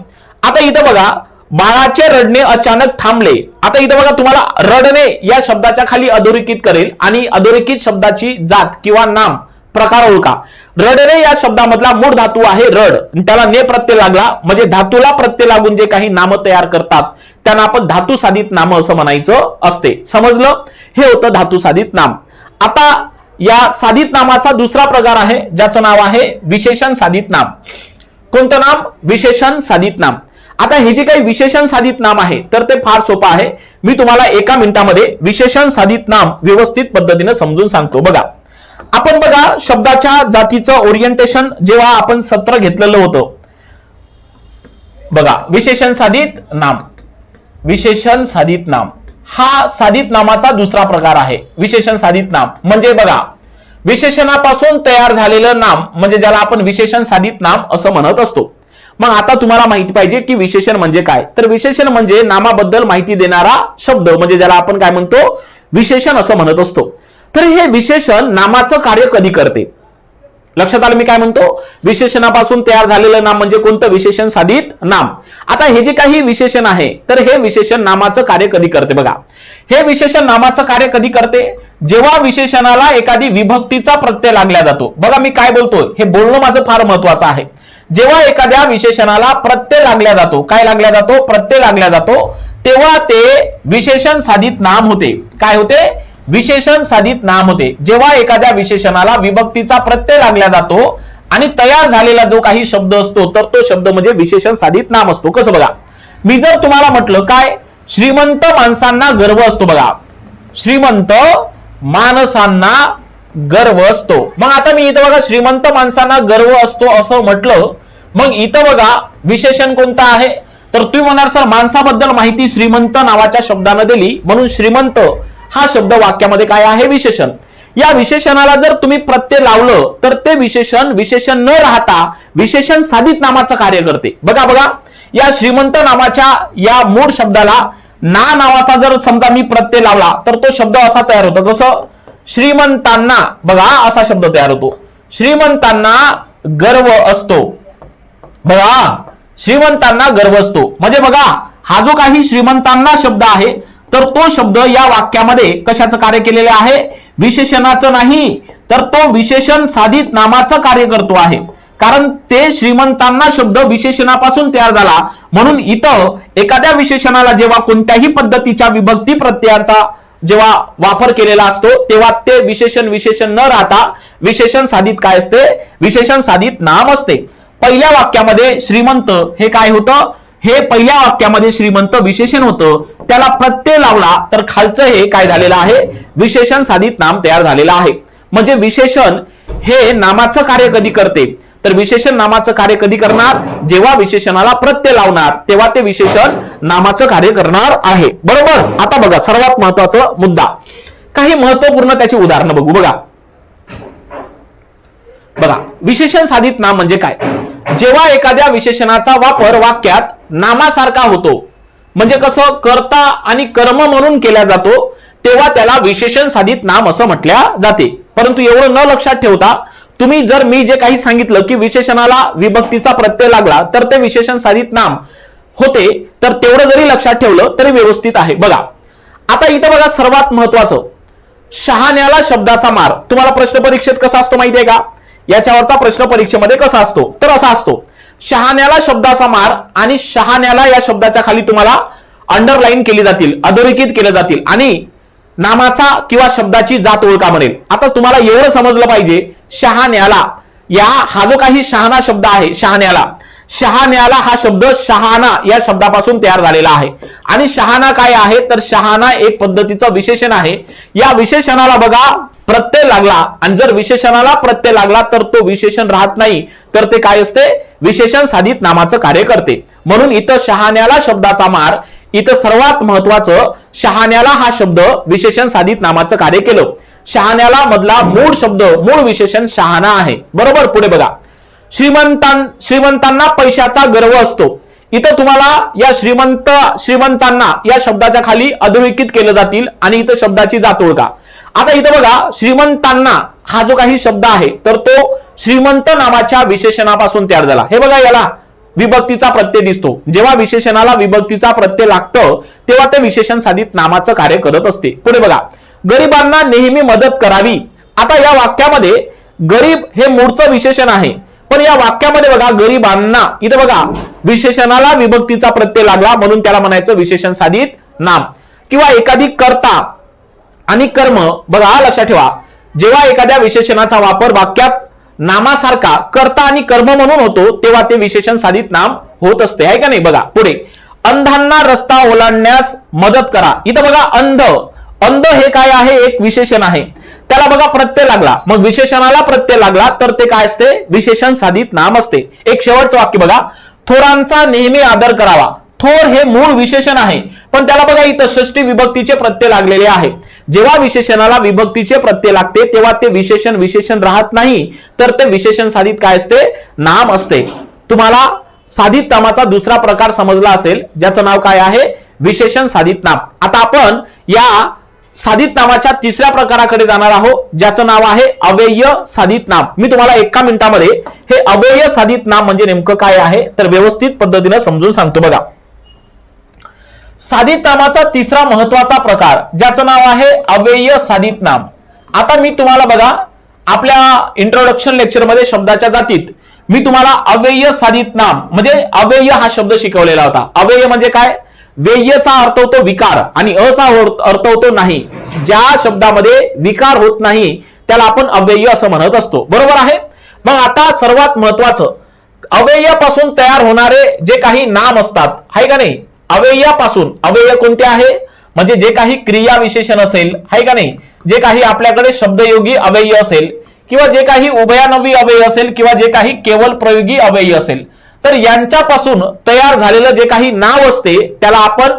आता इथं बघा, बाळाचे रडणे अचानक थांबले. आता इथं बघा तुम्हाला रडणे या शब्दाच्या खाली अधोरेखित करेल आणि अधोरेखित शब्दाची जात किंवा नाम प्रकार ओळखा. रडणे या शब्दामधला मूळ धातू आहे रड, त्याला ने प्रत्यय लागला म्हणजे धातूला प्रत्यय लागून जे काही नाम तयार करतात त्यांना आपण धातू साधित नाम असं म्हणायचं असते. समजलं, हे होतं धातू साधित नाम. आता या साधित नामाचा दुसरा प्रकार आहे ज्याचं नाव आहे विशेषण साधित नाम. कोणतं नाम, विशेषण साधित नाम. आता हे जे काही विशेषण साधित नाम आहे तर ते फार सोपं आहे, मी तुम्हाला एका मिनिटामध्ये विशेषण साधित नाम व्यवस्थित पद्धतीने समजून सांगतो. बघा आपण बघा शब्दाच्या जातीचं ओरिएंटेशन जेव्हा आपण सत्र घेतलेलं होतं, बघा विशेषण साधित नाम, विशेषण साधित नाम हा साधित नामाचा दुसरा प्रकार आहे. विशेषण साधित नाम म्हणजे बघा विशेषणापासून तयार झालेलं नाम म्हणजे ज्याला आपण विशेषण साधित नाम असं म्हणत असतो. मग आता तुम्हाला माहिती पाहिजे की विशेषण म्हणजे काय, तर विशेषण म्हणजे नामाबद्दल माहिती देणारा शब्द म्हणजे ज्याला आपण काय म्हणतो, विशेषण असं म्हणत असतो. तर हे विशेषण नामाचं कार्य कधी करते, लक्षात आलं मी काय म्हणतो, विशेषणापासून तयार झालेलं नाम म्हणजे कोणतं, विशेषण साधित नाम. आता हे जे काही विशेषण आहे तर हे विशेषण नामाचं कार्य कधी करते. बघा हे विशेषण नामाचं कार्य कधी करते, जेव्हा विशेषणाला एखादी विभक्तीचा प्रत्यय लागला जातो. बघा मी काय बोलतोय, हे बोलणं माझं फार महत्वाचं आहे. जेव्हा एखाद्या विशेषणाला प्रत्यय लागला जातो, काय लागला जातो, प्रत्यय लागला जातो, तेव्हा ते विशेषण साधित नाम होते. काय होते, विशेषण साधित नाम होते. जेव्हा एखाद्या विशेषणाला विभक्तीचा प्रत्यय लागला जातो आणि तयार झालेला जो काही शब्द असतो तर तो शब्द म्हणजे विशेषण साधित नाम असतो. कसं बघा, मी जर तुम्हाला म्हटलं काय, श्रीमंत माणसांना गर्व असतो. बघा श्रीमंत माणसांना गर्व असतो. मग आता मी इथं बघा श्रीमंत माणसांना गर्व असतो असं म्हटलं, मग इथं बघा विशेषण कोणतं आहे, तर तुम्ही म्हणाल सर माणसाबद्दल माहिती श्रीमंत नावाच्या शब्दाने दिली म्हणून श्रीमंत हा शब्द वाक्यामध्ये काय आहे, विशेषण. या विशेषणाला जर तुम्ही प्रत्यय लावलं तर ते विशेषण विशेषण न राहता विशेषण साधित नामाचं कार्य करते. बघा बघा या श्रीमंत नावाच्या या मूळ शब्दाला ना नावाचा जर समजा मी प्रत्यय लावला तर तो शब्द असा तयार होतो, कसं, श्रीमंतांना. बघा असा शब्द तयार होतो, श्रीमंतांना गर्व असतो. बघा श्रीमंतांना गर्व असतो म्हणजे बघा हा जो काही श्रीमंतांना शब्द आहे तर तो शब्द या वाक्यामध्ये कशाचं कार्य केलेलं आहे, विशेषणाचं नाही तर तो विशेषण साधित नामाचं कार्य करतो आहे. कारण ते श्रीमंतांना शब्द विशेषणापासून तयार झाला म्हणून इथं एखाद्या विशेषणाला जेव्हा कोणत्याही पद्धतीच्या विभक्ती प्रत्ययाचा जेव्हा वापर केलेला असतो तेव्हा ते विशेषण विशेषण न राहता विशेषण साधित काय असते, विशेषण साधित नाम असते. पहिल्या वाक्यामध्ये श्रीमंत हे काय होतं, हे पहिल्या वाक्यामध्ये श्रीमंत विशेषण होतं, त्याला प्रत्यय लावला तर खालचं हे काय झालेलं आहे, विशेषण साधित नाम तयार झालेलं आहे. म्हणजे विशेषण हे नामाचं कार्य कधी करते, तर विशेषण नामाचं कार्य कधी करणार, जेव्हा विशेषणाला प्रत्यय लावणार तेव्हा ते विशेषण नामाचं कार्य करणार आहे. बरोबर. आता बघा सर्वात महत्वाचा मुद्दा, काही महत्वपूर्ण त्याची उदाहरणं बघू. बघा बघा विशेषण साधित नाम म्हणजे काय, जेव्हा एखाद्या विशेषणाचा वापर वाक्यात नामासारखा होतो म्हणजे कसं, कर्ता आणि कर्म म्हणून केला जातो तेव्हा त्याला विशेषण साधित नाम असं म्हटल्या जाते. परंतु एवढं न लक्षात ठेवता तुम्ही जर मी जे काही सांगितलं की विशेषणाला विभक्तीचा प्रत्यय लागला तर ते विशेषण साधित नाम होते, तर तेवढं जरी लक्षात ठेवलं तरी व्यवस्थित आहे. बघा आता इथं बघा सर्वात महत्वाचं, शहाण्याला शब्दाचा मार. तुम्हाला प्रश्न परीक्षेत कसा असतो माहितीये का, याच्यावरचा प्रश्न परीक्षेमध्ये कसा असतो, तर असा असतो, शहाण्याला शब्दाचा मार आणि शहाण्याला या शब्दाच्या खाली तुम्हाला अंडरलाईन केली जातील, अधोरेखित केले जातील आणि नामाचा किंवा शब्दाची जात ओळखा म्हणेल. आता तुम्हाला एवढं समजलं पाहिजे, शहाण्याला, हा जो काही शहाणा शब्द आहे, शहाण्याला हा शब्द शहाणा या शब्दापासून तयार झालेला आहे. आणि शहाणा काय आहे तर शहाणा एक पद्धतीचं विशेषण आहे. या विशेषणाला बघा प्रत्यय लागला, आणि जर विशेषणाला प्रत्यय लागला तर तो विशेषण राहत नाही, तर ते काय असते, विशेषण साधित नामाचं कार्य करते. म्हणून इथं शहाण्याला शब्दाचा मार, इथं सर्वात महत्वाचं शहाण्याला हा शब्द विशेषण साधित नामाचं कार्य केलं. शहाण्याला मधला मूळ शब्द, मूळ विशेषण शहाणा आहे. बरोबर. पुढे बघा, श्रीमंतांना पैशाचा गर्व असतो. इथं तुम्हाला या श्रीमंतांना या शब्दाच्या खाली अधोरेखित केलं जातील आणि इथं शब्दाची जात ओळखा. आता इथं बघा, श्रीमंतांना हा जो काही शब्द आहे तर तो श्रीमंत नामाच्या विशेषणापासून तयार झाला. हे बघा, याला विभक्तीचा प्रत्यय दिसतो. जेव्हा विशेषणाला विभक्तीचा प्रत्यय लागतं तेव्हा ते विशेषण साधित नामाचं कार्य करत असते. पुढे बघा, गरिबांना नेहमी मदत करावी. आता या वाक्यामध्ये गरीब हे मूळचं विशेषण आहे, पण या वाक्यामध्ये बघा गरिबांना, इथं बघा विशेषणाला विभक्तीचा प्रत्यय लागला म्हणून त्याला म्हणायचं विशेषण साधित नाम. किंवा एखादी कर्ता आणि कर्म, बघा लक्षात ठेवा, जेव्हा एखाद्या विशेषणाचा वापर वाक्यात नामासारखा कर्ता आणि कर्म म्हणून होतो तेव्हा ते विशेषण साधित नाम होत असते, आहे का नाही. बघा पुढे, अंधांना रस्ता ओलांडण्यास मदत करा. इथं बघा अंध हे काय आहे, एक विशेषण आहे, त्याला बघा प्रत्यय लागला, मग विशेषणाला प्रत्यय लागला तर ते काय असते, विशेषण साधित नाम असते. एक शेवटचं वाक्य बघा, थोरांचा नेहमी आदर करावा. थोर हे मूळ विशेषण आहे, पण त्याला बघा इथं षष्ठी विभक्तीचे प्रत्यय लागलेले आहे. जेव्हा विशेषणाला विभक्तीचे प्रत्यय लागते तेव्हा ते विशेषण राहत नाही, तर ते विशेषण साधित काय असते, नाम असते. तुम्हाला साधित नामाचा दुसरा प्रकार समजला असेल, ज्याचं नाव काय आहे, विशेषण साधित नाम. आता आपण या साधित नामाच्या तिसऱ्या प्रकाराकडे जाणार आहोत, ज्याचं नाव आहे अव्यय साधित नाम. मी तुम्हाला एका मिनिटामध्ये हे अव्यय साधित नाम म्हणजे नेमकं काय आहे तर व्यवस्थित पद्धतीने समजून सांगतो. बघा, साधित नामाचा तिसरा महत्वाचा प्रकार ज्याचं नाव आहे अव्यय साधित नाम. आता मी तुम्हाला बघा आपल्या इंट्रोडक्शन लेक्चर मध्ये शब्दाच्या जातीत मी तुम्हाला अव्यय साधित नाम म्हणजे अव्यय हा शब्द शिकवलेला होता. अव्यय म्हणजे काय, व्ययचा अर्थ होतो विकार आणि अचा अर्थ होतो नाही. ज्या शब्दामध्ये विकार होत नाही त्याला आपण अव्यय असं म्हणत असतो. बरोबर आहे. मग आता सर्वात महत्वाचं, अव्ययापासून तयार होणारे जे काही नाम असतात, आहे का नाही, अव्ययापासून, अव्यय कोणते आहे म्हणजे जे काही क्रिया विशेषण असेल, आहे का नाही, जे काही आपल्याकडे शब्दयोगी अव्यय असेल किंवा जे काही उभयान्वयी अव्यय असेल किंवा जे काही केवल प्रयोगी अव्यय असेल, तर यांच्यापासून तयार झालेलं जे काही नाव असते त्याला आपण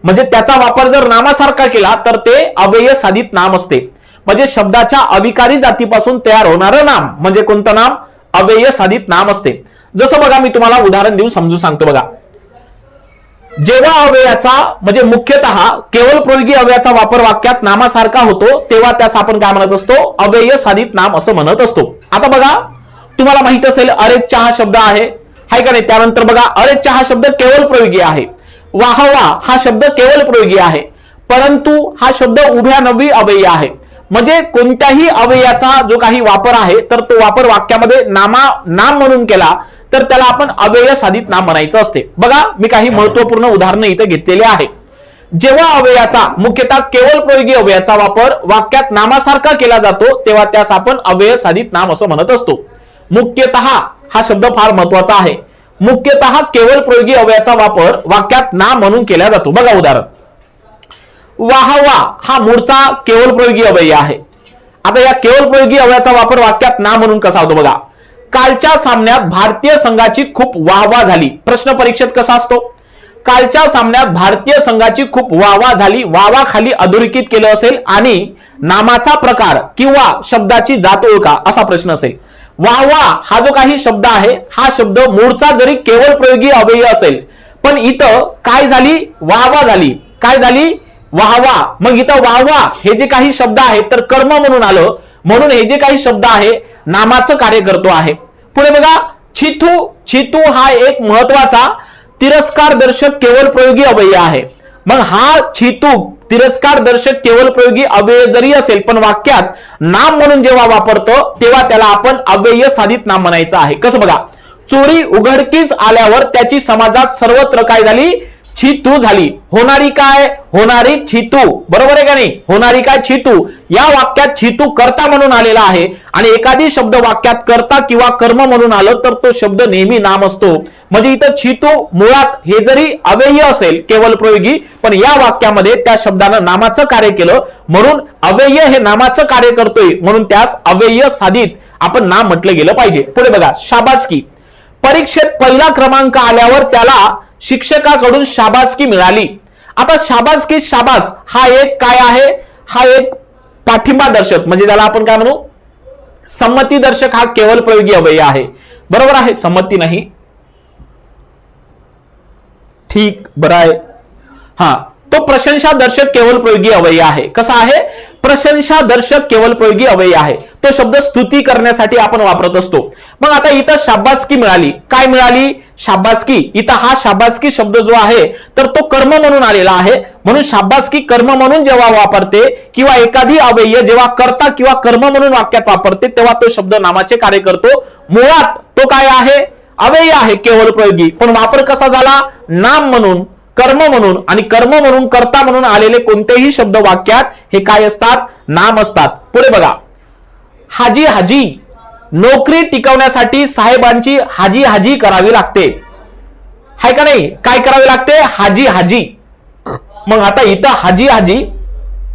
म्हणजे त्याचा वापर जर नामासारखा केला तर ते अव्यय साधित नाम असते. म्हणजे शब्दाच्या अविकारी जातीपासून तयार होणारं नाम म्हणजे कोणतं नाम, अव्यय साधित नाम असते. जसं बघा मी तुम्हाला उदाहरण देऊन समजून सांगतो. बघा, जेव्हा अव्ययाचा म्हणजे मुख्यतः केवल प्रयोगी अव्ययाचा वापर वाक्यात नामासारखा होतो तेव्हा त्यास आपण काय म्हणत असतो, अव्यय साधित नाम असं म्हणत असतो. आता बघा तुम्हाला माहित असेल अरेच्चा हा शब्द आहे का नाही, त्यानंतर बघा अरेच्चा हा शब्द केवल प्रयोगी आहे, वाहवा हा शब्द केवल प्रयोगी आहे, परंतु हा शब्द उभयान्वयी अव्यय आहे. म्हणजे कोणत्याही अव्ययाचा जो काही वापर आहे तर तो वापर वाक्यामध्ये नाम म्हणून केला तर त्याला आपण अव्यय साधित नाम म्हणायचं असते. बघा मी काही महत्वपूर्ण उदाहरणं इथे घेतलेली आहे. जेव्हा अव्ययाचा मुख्यतः केवल प्रयोगी अव्ययाचा वापर वाक्यात नामासारखा केला जातो तेव्हा त्यास आपण अव्यय साधित नाम असं म्हणत असतो. मुख्यतः हा शब्द फार महत्वाचा आहे. मुख्यतः केवल प्रयोगी अव्ययाचा वापर वाक्यात नाम म्हणून केला जातो. बघा उदाहरण, वाहवा हा मूळचा केवल प्रयोगी अव्यय आहे. आता या केवल प्रयोगी अव्ययाचा वापर वाक्यात नाम म्हणून कसा होतो बघा, कालच्या सामन्यात भारतीय संघाची खूप वाहवा झाली. प्रश्न परीक्षेत कसा असतो, कालच्या सामन्यात भारतीय संघाची खूप वाहवा झाली, वाहवा खाली अधोरेखित केलं असेल आणि नामाचा प्रकार किंवा शब्दाची जात ओळखा असा प्रश्न असेल. वाहवा हा जो काही शब्द आहे हा शब्द मूळचा जरी केवल प्रयोगी अव्यय असेल पण इथं काय झाली, वाहवा झाली. काय झाली, वाहवा. मग इथं वाहवा हे जे काही शब्द आहेत तर कर्म म्हणून आलं, म्हणून हे जे काही शब्द आहे नामाचं कार्य करतो आहे. पुढे बघा, छितू हा एक महत्वाचा तिरस्कार दर्शक केवल प्रयोगी अव्यय आहे. मग हा छितू तिरस्कार दर्शक केवल प्रयोगी अव्यय जरी असेल पण वाक्यात नाम म्हणून जेव्हा वापरतो तेव्हा त्याला आपण अव्यय साधित नाम म्हणायचं आहे. कसं बघा, चोरी उघडकीस आल्यावर त्याची समाजात सर्वत्र काय झाली, छितू झाली, होणारी काय, होणारी छितू, बरोबर आहे का नाही, होणारी काय छितू. या वाक्यात छितू कर्ता म्हणून आलेला आहे आणि एखादी शब्द वाक्यात कर्ता किंवा कर्म म्हणून आलं तर तो शब्द नेहमी नाम असतो. म्हणजे इथं छितू मुळात हे जरी अव्यय असेल केवल प्रयोगी, पण या वाक्यामध्ये त्या शब्दानं नामाचं कार्य केलं म्हणून अव्यय हे नामाचं कार्य करतोय म्हणून त्यास अव्यय साधित आपण नाम म्हटलं गेलं पाहिजे. पुढे बघा, शाबासकी. परीक्षेत पहिला क्रमांक आल्यावर त्याला शिक्षकाकडून शाबासकी मिळाली. आता शाबासकी, शाबास हा एक काय आहे, हा एक पाठिंबा दर्शक म्हणजे ज्याला आपण काय म्हणू, संमती दर्शक हा केवल प्रयोगी अव्यय आहे. बरोबर आहे, संमती नाही, ठीक, बरं आहे. हा, तो प्रशंसा दर्शक केवल प्रयोगी अव्यय आहे. कसा आहे, प्रशंसा दर्शक केवल प्रयोगी अव्यय आहे. तो शब्द स्तुती करण्यासाठी आपण वापरत असतो. मग आता इथं शाबासकी मिळाली, काय मिळाली, शाबासकी. इथं हा शाबासकी शब्द जो आहे तर तो कर्म म्हणून आलेला आहे म्हणून शाबासकी कर्म म्हणून जेव्हा वापरते किंवा एखादी अव्यय जेव्हा कर्ता किंवा कर्म म्हणून वाक्यात वापरते तेव्हा तो शब्द नामाचे कार्य करतो. मुळात तो काय आहे, अव्यय आहे केवल प्रयोगी, पण वापर कसा झाला, नाम म्हणून, कर्म म्हणून, आणि कर्म म्हणून कर्ता म्हणून आलेले कोणतेही शब्द वाक्यात हे काय असतात, नाम असतात. पुढे बघा, हाजी हाजी. नोकरी टिकवण्यासाठी साहेबांची हाजी हाजी करावी लागते, हाय का नाही, काय करावी लागते, हाजी हाजी. मग आता इथं हाजी हाजी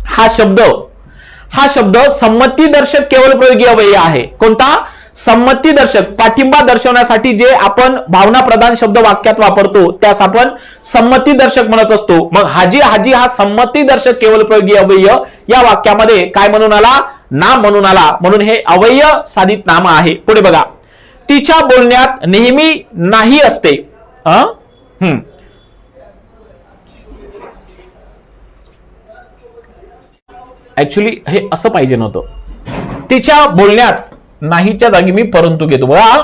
हा शब्द संमती दर्शक केवल प्रयोगी अव्यय आहे. कोणता, संमती दर्शक, पाठिंबा दर्शवण्यासाठी जे आपण भावना प्रधान शब्द वाक्यात वापरतो त्यास आपण संमती दर्शक म्हणत असतो. मग हाजी हाजी हा संमती दर्शक केवल प्रयोगी अव्यय या वाक्यामध्ये काय म्हणून आला, नाम म्हणून आला म्हणून हे अव्यय साधित नाम आहे. पुढे बघा, तिच्या बोलण्यात नेहमी नाही असते. ऍक्च्युली हे असं पाहिजे नव्हतं, तिच्या बोलण्यात नाहीच्या जागी मी परंतु घेतो. बघा,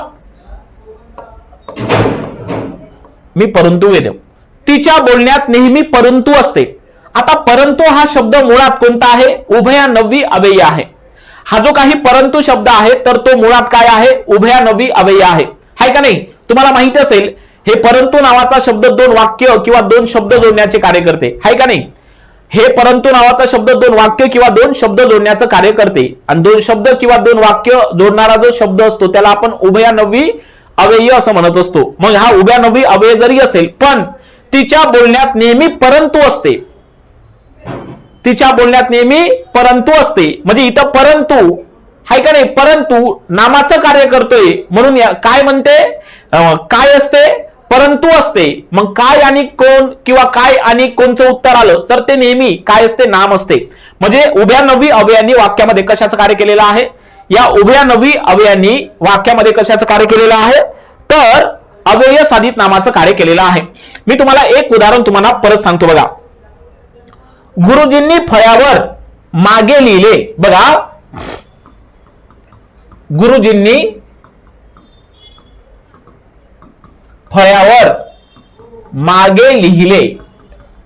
मी परंतु घेतो, तिच्या बोलण्यात नेहमी परंतु असते. आता परंतु हा शब्द मुळात कोणता आहे, उभयान्वयी अव्यय आहे. हा जो काही परंतु शब्द आहे तर तो मुळात काय आहे, उभयान्वयी अव्यय आहे, हाय का नाही. तुम्हाला माहिती असेल हे परंतु नावाचा शब्द दोन वाक्य किंवा दोन शब्द जोडण्याचे कार्य करते, हाय का नाही. हे परंतु नावाचा शब्द दोन वाक्य किंवा दोन शब्द जोडण्याचं कार्य करते आणि दोन शब्द किंवा दोन वाक्य जोडणारा जो शब्द असतो त्याला आपण उभयान्वयी अव्यय असं म्हणत असतो. मग हा उभयान्वयी अव्यय जरी असेल पण तिच्या बोलण्यात नेहमी परंतु असते, तिच्या बोलण्यात नेहमी परंतु असते. म्हणजे इथं परंतु हाय का नाही, परंतु नामाचं कार्य करतोय म्हणून काय म्हणते, काय असते, परंतु असते. मग काय आणि कोण किंवा काय आणि कोणचं उत्तर आलं तर ते नेहमी काय असते, नाम असते. म्हणजे उभयान्वयी अव्ययांनी वाक्यामध्ये कशाचं कार्य केलेलं आहे, या उभयान्वयी अव्ययांनी वाक्यामध्ये कशाचं कार्य केलेलं आहे तर अव्यय साधित नामाचं कार्य केलेलं आहे. मी तुम्हाला एक उदाहरण तुम्हाला परत सांगतो. बघा, गुरुजींनी फळ्यावर मागे लिहिले. बघा, गुरुजींनी फळ्यावर मागे लिहिले,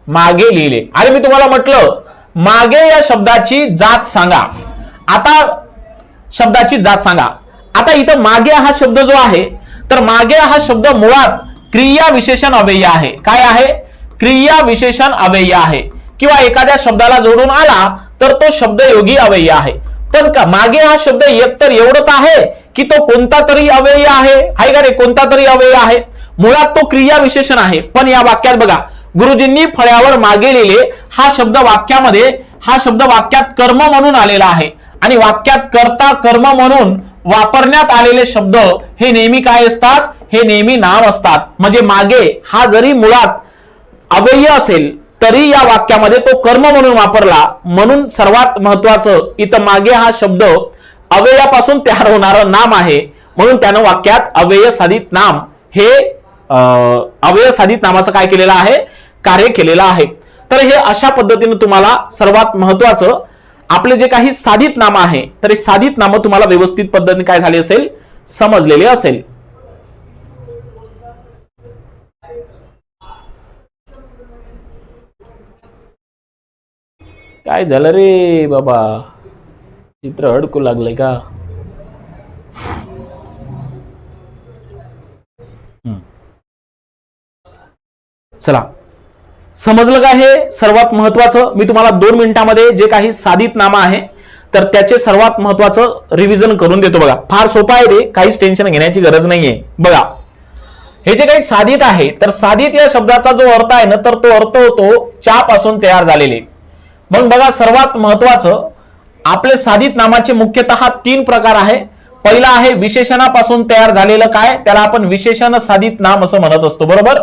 मागे लिहिले. आणि मी तुम्हाला म्हटलं मागे या शब्दाची जात सांगा. आता शब्दाची जात सांगा. आता इथं मागे हा शब्द जो आहे तर मागे हा शब्द मुळात क्रिया विशेषण अव्यय आहे. काय आहे, क्रिया विशेषण अव्यय आहे. किंवा एखाद्या शब्दाला जोडून आला तर तो शब्द योगी अव्यय आहे. पण का मागे हा शब्द एकतर एवढंच आहे की तो कोणता तरी अव्यय आहे, हाय का रे, कोणता तरी अव्यय आहे. मुळात तो क्रिया विशेषण आहे. पण या वाक्यात बघा, गुरुजींनी फळ्यावर मागे लिहिले हा शब्द वाक्यात कर्म म्हणून आलेला आहे आणि वाक्यात कर्ता कर्म म्हणून वापरण्यात आलेले शब्द हे नेहमी काय असतात, हे नेहमी नाम असतात. म्हणजे मागे हा जरी मुळात अव्यय असेल तरी या वाक्यामध्ये तो कर्म म्हणून वापरला म्हणून सर्वात महत्वाचं इथं मागे हा शब्द अव्ययापासून तयार होणारं नाम आहे म्हणून त्यानं वाक्यात अव्यय साधित नाम हे अव्यय साधित नामाचं काय केलेलं आहे, कार्य केलेलं आहे. तर हे अशा पद्धतीने तुम्हाला सर्वात महत्वाचं आपले जे काही साधित नाम आहे तर हे साधित नाम तुम्हाला व्यवस्थित पद्धतीने काय झाले असेल, समजलेले असेल. काय झालं रे बाबा, चित्र अडकू लागलंय का. चला समजलं का? हे सर्वात महत्वाचं मी तुम्हाला 2 मिनिटांमध्ये जे काही साधित नाम आहे तर त्याचे सर्वात महत्वाचं रिव्हिजन करून देतो बघा. फार सोपं आहे रे, काहीच टेन्शन घेण्याची गरज नाहीये. बघा, हे जे काही साधित आहे तर साधित या शब्दाचा जो अर्थ आहे ना तर तो अर्थ होतो च्या पासून तयार झालेले. मग बघा, सर्वात महत्वाचं आपले साधित नामाचे मुख्यतः 3 प्रकार आहे. पहिला आहे विशेषणापासून तयार झालेलं, काय त्याला आपण विशेषण साधित नाम असं म्हणत असतो, बरोबर.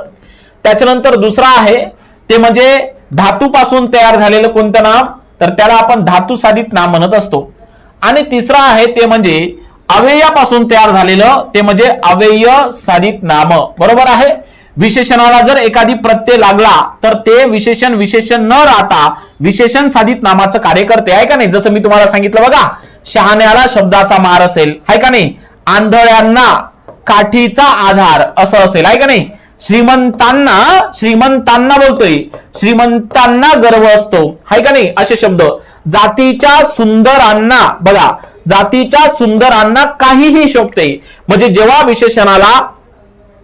त्याच्यानंतर दुसरा आहे ते म्हणजे धातूपासून तयार झालेलं कोणतं नाम, तर त्याला आपण धातू साधित नाम म्हणत असतो. आणि तिसरा आहे ते म्हणजे अव्ययापासून तयार झालेलं, ते म्हणजे अव्यय साधित नाम, बरोबर आहे. विशेषणाला जर एखादी प्रत्यय लागला तर ते विशेषण न राहता विशेषण साधित नामाचं कार्य करते, आहे का नाही. जसं मी तुम्हाला सांगितलं बघा, शहाण्याला शब्दाचा मार असेल, आहे का नाही. आंधळ्यांना काठीचा आधार असं असेल, आहे का नाही. श्रीमंतांना बोलतोय, श्रीमंतांना गर्व असतो, आहे का नाही. असे शब्द. जातीच्या सुंदरांना, बघा, जातीच्या सुंदरांना काहीही शोभते. म्हणजे जेव्हा विशेषणाला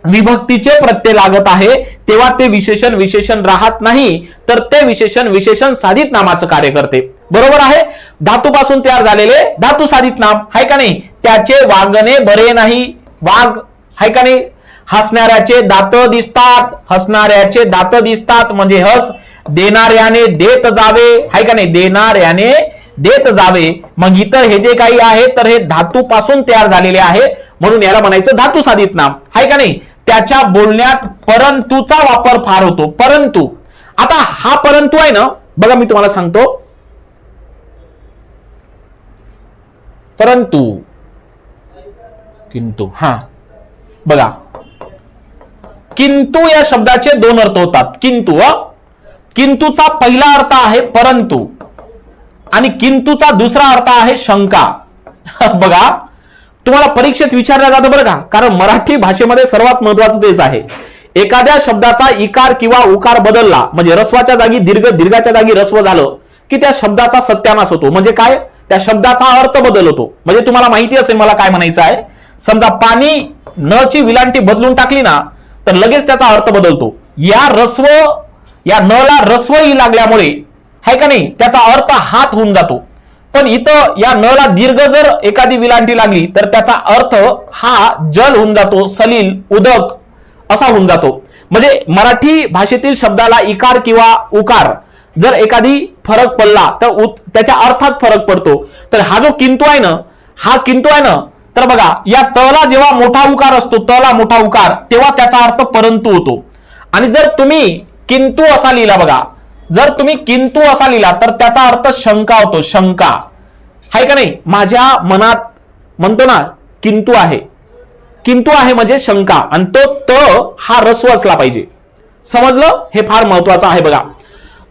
विभक्तीचे प्रत्यय लागत आहे तेव्हा ते विशेषण राहत नाही, तर ते विशेषण साधित नामाचं कार्य करते, बरोबर आहे. धातूपासून तयार झालेले धातू साधित नाम, आहे का नाही. त्याचे वागणे बरे नाही, वाघ, आहे का नाही. हसणाऱ्याचे दात दिसतात, हसणाऱ्याचे दात दिसतात म्हणजे हस. देणाऱ्याने देत जावे, आहे का नाही. देणाऱ्याने देत जावे. मग इतर हे जे काही आहे तर हे धातूपासून तयार झालेले आहे, म्हणून याला म्हणायचं धातू साधित नाम, आहे का नाही. त्याच्या बोलण्यात परंतुचा वापर फार होतो. परंतु, आता हा परंतु आहे ना, बघा मी तुम्हाला सांगतो, परंतु, किंतु, हा बघा, किंतु या शब्दाचे 2 अर्थ होतात. किंतुचा पहिला अर्थ आहे परंतु आणि किंतुचा दुसरा अर्थ आहे शंका. बघा, तुम्हाला परीक्षेत विचारलं जातं बरं का, कारण मराठी भाषेमध्ये सर्वात महत्वाचं तेच आहे. एखाद्या शब्दाचा इकार किंवा उकार बदलला म्हणजे रस्वाच्या जागी दीर्घ, दीर्घाच्या जागी रस्व झालं की त्या शब्दाचा सत्यानाश होतो. म्हणजे काय, त्या शब्दाचा अर्थ बदल होतो. म्हणजे तुम्हाला माहिती असेल मला काय म्हणायचं आहे. समजा पाणी न ची विलांटी बदलून टाकली ना तर लगेच त्याचा अर्थ बदलतो. या न ला रस्व ई लागल्यामुळे, आहे का नाही, त्याचा अर्थ हात होऊन जातो. पण इथं या न ला दीर्घ जर एखादी विलांटी लागली तर त्याचा अर्थ हा जल होऊन जातो, सलील, उदक असा होऊन जातो. म्हणजे मराठी भाषेतील शब्दाला इकार किंवा उकार जर एखादी फरक पडला तर त्याच्या अर्थात फरक पडतो. तर हा जो किंतु आहे ना, हा किंतु आहे ना, तर बघा, या तला जेव्हा मोठा उकार असतो, तला मोठा उकार, तेव्हा त्याचा अर्थ परंतु होतो. आणि जर तुम्ही किंतु असा लिहिला, बघा, जर तुम्ही किंतु असा लिहिला तर त्याचा अर्थ शंका होतो, शंका, आहे का नाही. माझ्या मनात म्हणतो ना किंतु आहे म्हणजे शंका, आणि तो त हा रस्व असला पाहिजे. समजलं? हे फार महत्वाचं आहे बघा.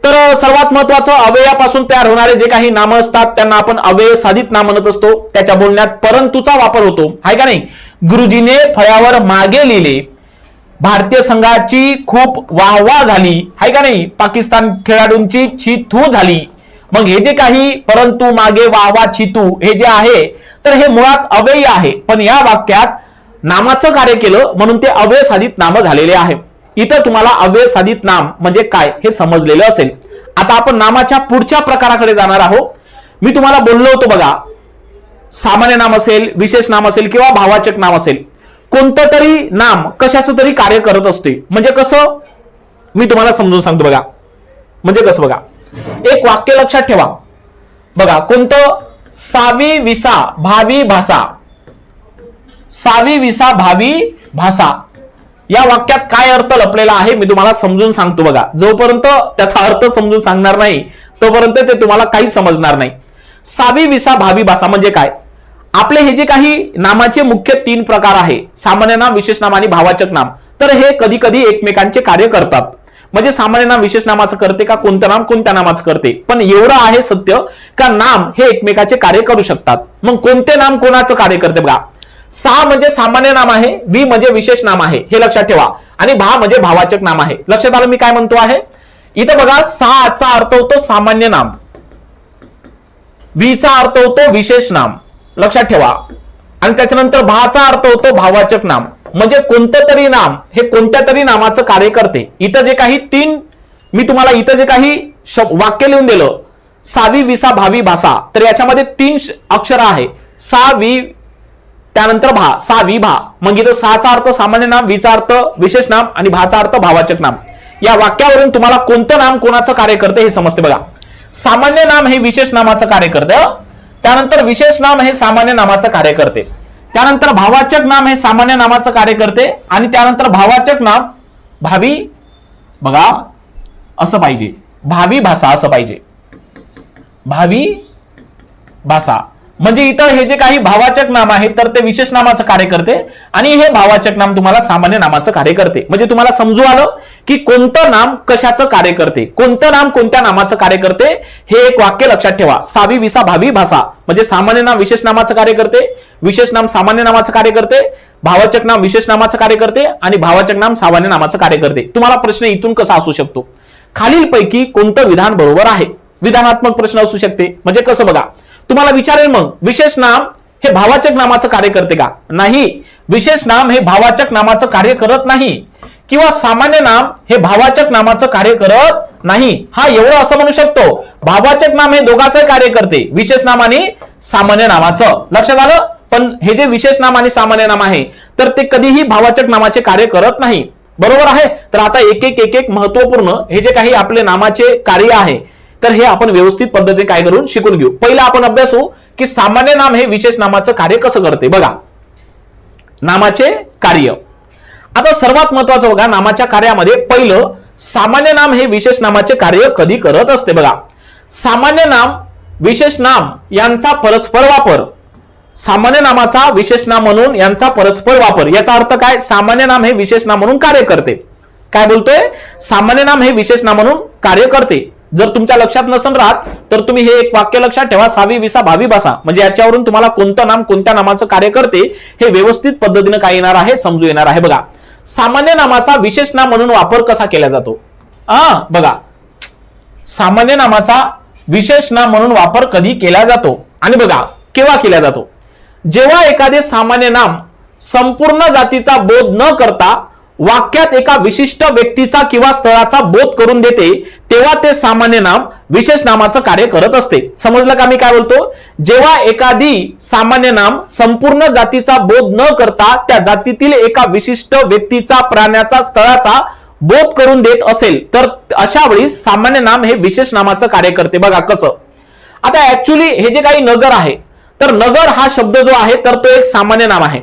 तर सर्वात महत्वाचं, अव्ययापासून तयार होणारे जे काही नामं असतात त्यांना आपण अव्यय साधित नाम म्हणत असतो. त्याच्या बोलण्यात परंतुचा वापर होतो, आहे का नाही. गुरुजीने फळ्यावर मागे लिहिले, भारतीय संघाची खूप वाहवा झाली, आहे का नाही. पाकिस्तान खेळाडूंची छिथू झाली. मग हे जे काही परंतु, मागे, वाहवा, छितू हे जे आहे तर हे मुळात अव्यय आहे, पण या वाक्यात नामाचं कार्य केलं म्हणून ते अव्यय साधित नाम झालेले आहे. इथं तुम्हाला अव्यय साधित नाम म्हणजे काय हे समजलेलं असेल. आता आपण नामाच्या पुढच्या प्रकाराकडे जाणार आहोत. मी तुम्हाला बोललो होतो बघा, सामान्य नाम असेल, विशेष नाम असेल किंवा भाववाचक नाम असेल, कोणतं तरी नाम कशाचं तरी कार्य करत असते. म्हणजे कसं, मी तुम्हाला समजून सांगतो बघा. म्हणजे कसं बघा, एक वाक्य लक्षात ठेवा बघा, कोणतं, सावी विसा भावी भाषा, सावी विसा भावी भाषा, या वाक्यात काय अर्थ लपलेला आहे मी तुम्हाला समजून सांगतो बघा. जोपर्यंत त्याचा अर्थ समजून सांगणार नाही तोपर्यंत ते तुम्हाला काही समजणार नाही. सावी विसा भावी भाषा म्हणजे काय, आपले हे जे काही नामाचे मुख्य 3 प्रकार आहे, सामान्य नाम, विशेष नाम आणि भाववाचक नाम, तर हे कधी कधी एकमेकांचे कार्य करतात. म्हणजे सामान्य नाम विशेष नामाचं करते का कोणतं नाम कोणत्या नामाचं करते, पण एवढं आहे सत्य का नाम हे एकमेकाचे कार्य करू शकतात. मग कोणते नाम कोणाचं कार्य करते बघा. सा म्हणजे सामान्य नाम आहे, वी म्हणजे विशेष नाम आहे, हे लक्षात ठेवा, आणि भा म्हणजे भाववाचक नाम आहे. लक्षात आलं मी काय म्हणतो आहे. इथं बघा, सा चा अर्थ होतो सामान्य नाम, वी चा अर्थ होतो विशेष नाम, लक्षात ठेवा, आणि त्याच्यानंतर भाचा अर्थ होतो भाववाचक नाम. म्हणजे कोणतं तरी नाम हे कोणत्या तरी नामाचं कार्य करते. इथं जे काही 3 मी तुम्हाला इथं जे काही वाक्य लिहून दिलं, सावी विसा भावी भाषा, तर याच्यामध्ये 3 अक्षर आहे, सा वि त्यानंतर भा, सा वि भा. मग इथं साचा अर्थ सामान्य नाम, विचा अर्थ विशेष नाम आणि भाचा अर्थ भावाचक नाम. या वाक्यावरून तुम्हाला कोणतं नाम कोणाचं कार्य करते हे समजते बघा. सामान्य नाम हे विशेष नामाचं कार्य करतं, त्यानंतर विशेष नाम हे सामान्य नामाचं कार्य करते, त्यानंतर भावाचक नाम हे सामान्य नामाचं कार्य करते आणि त्यानंतर भावाचक नाम भावी बघा असं पाहिजे, भावी भाषा असं पाहिजे, भावी भाषा. म्हणजे इथं हे जे काही भावाचक नाम आहे तर ते विशेष नामाचं कार्य करते आणि हे भावाचक नाम तुम्हाला सामान्य नामाचं कार्य करते. म्हणजे तुम्हाला समजू आलं की कोणतं नाम कशाचं कार्य करते, कोणतं नाम कोणत्या नामाचं कार्य करते. हे एक वाक्य लक्षात ठेवा. सावी विसा भावी भाषा म्हणजे सामान्य नाम विशेष नामाचं कार्य करते, विशेष नाम सामान्य नामाचं कार्य करते, भावाचक नाम विशेष नामाचं कार्य करते आणि भावाचक नाम सामान्य नामाचं कार्य करते. तुम्हाला प्रश्न इथून कसा असू शकतो, खालीलपैकी कोणतं विधान बरोबर आहे. विधानात्मक प्रश्न असू शकते. म्हणजे कसं बघा, तुम्हाला विचारेल मग विशेष नाम हे भावाचक नामाचं कार्य करते का? नाही, विशेष नाम हे भावाचक नामाचं कार्य करत नाही किंवा सामान्य नाम हे भावाचक नामाचं कार्य करत नाही. हा एवढं असं म्हणू शकतो, भावाचक नाम हे दोघांचं कार्य करते, विशेष नाम आणि सामान्य नामाचं. लक्षात आलं. पण हे जे विशेष नाम आणि सामान्य नाम आहे तर ते कधीही भावाचक नामाचे कार्य करत नाही. बरोबर आहे. तर आता एक एक महत्वपूर्ण हे जे काही आपले नामाचे कार्य आहे तर हे आपण व्यवस्थित पद्धतीने काय करून शिकून घेऊ. पहिला आपण अभ्यासू की सामान्य नाम हे विशेष नामाचं कार्य कसं करते. बघा, नामाचे कार्य. आता सर्वात महत्वाचं बघा, नामाच्या कार्यामध्ये पहिलं सामान्य नाम हे विशेष नामाचे कार्य कधी करत असते. बघा, सामान्य नाम विशेष नाम यांचा परस्पर वापर, सामान्य नामाचा विशेष नाम म्हणून यांचा परस्पर वापर. याचा अर्थ काय, सामान्य नाम हे विशेष नाम म्हणून कार्य करते. काय बोलतोय, सामान्य नाम हे विशेष नाम म्हणून कार्य करते. जर तुमच्या लक्षात नसेल राहत तर तुम्ही हे एक वाक्य लक्षात ठेवा, सावी विसा भावी भाषा. म्हणजे याच्यावरून तुम्हाला कोणतं नाम कोणत्या नामाचं कार्य करते हे व्यवस्थित पद्धतीने काय येणार आहे, समजू येणार आहे. बघा, सामान्य नामाचा विशेष नाम म्हणून वापर कसा केला जातो. बघा, सामान्य नामाचा विशेष नाम म्हणून वापर कधी केला जातो आणि बघा केव्हा केला जातो. जेव्हा एखादे सामान्य नाम संपूर्ण जातीचा बोध न करता वाक्यात एका विशिष्ट व्यक्तीचा किंवा स्थळाचा बोध करून देते तेव्हा ते सामान्य नाम विशेष नामाचं कार्य करत असते. समजलं का मी काय बोलतो. जेव्हा एखादी सामान्य नाम संपूर्ण जातीचा बोध न करता त्या जातीतील एका विशिष्ट व्यक्तीचा, प्राण्याचा, स्थळाचा बोध करून देत असेल तर अशा वेळी सामान्य नाम हे विशेष नामाचं कार्य करते. बघा कसं. आता ऍक्च्युली हे जे काही नगर आहे तर नगर हा शब्द जो आहे तर तो एक सामान्य नाम आहे.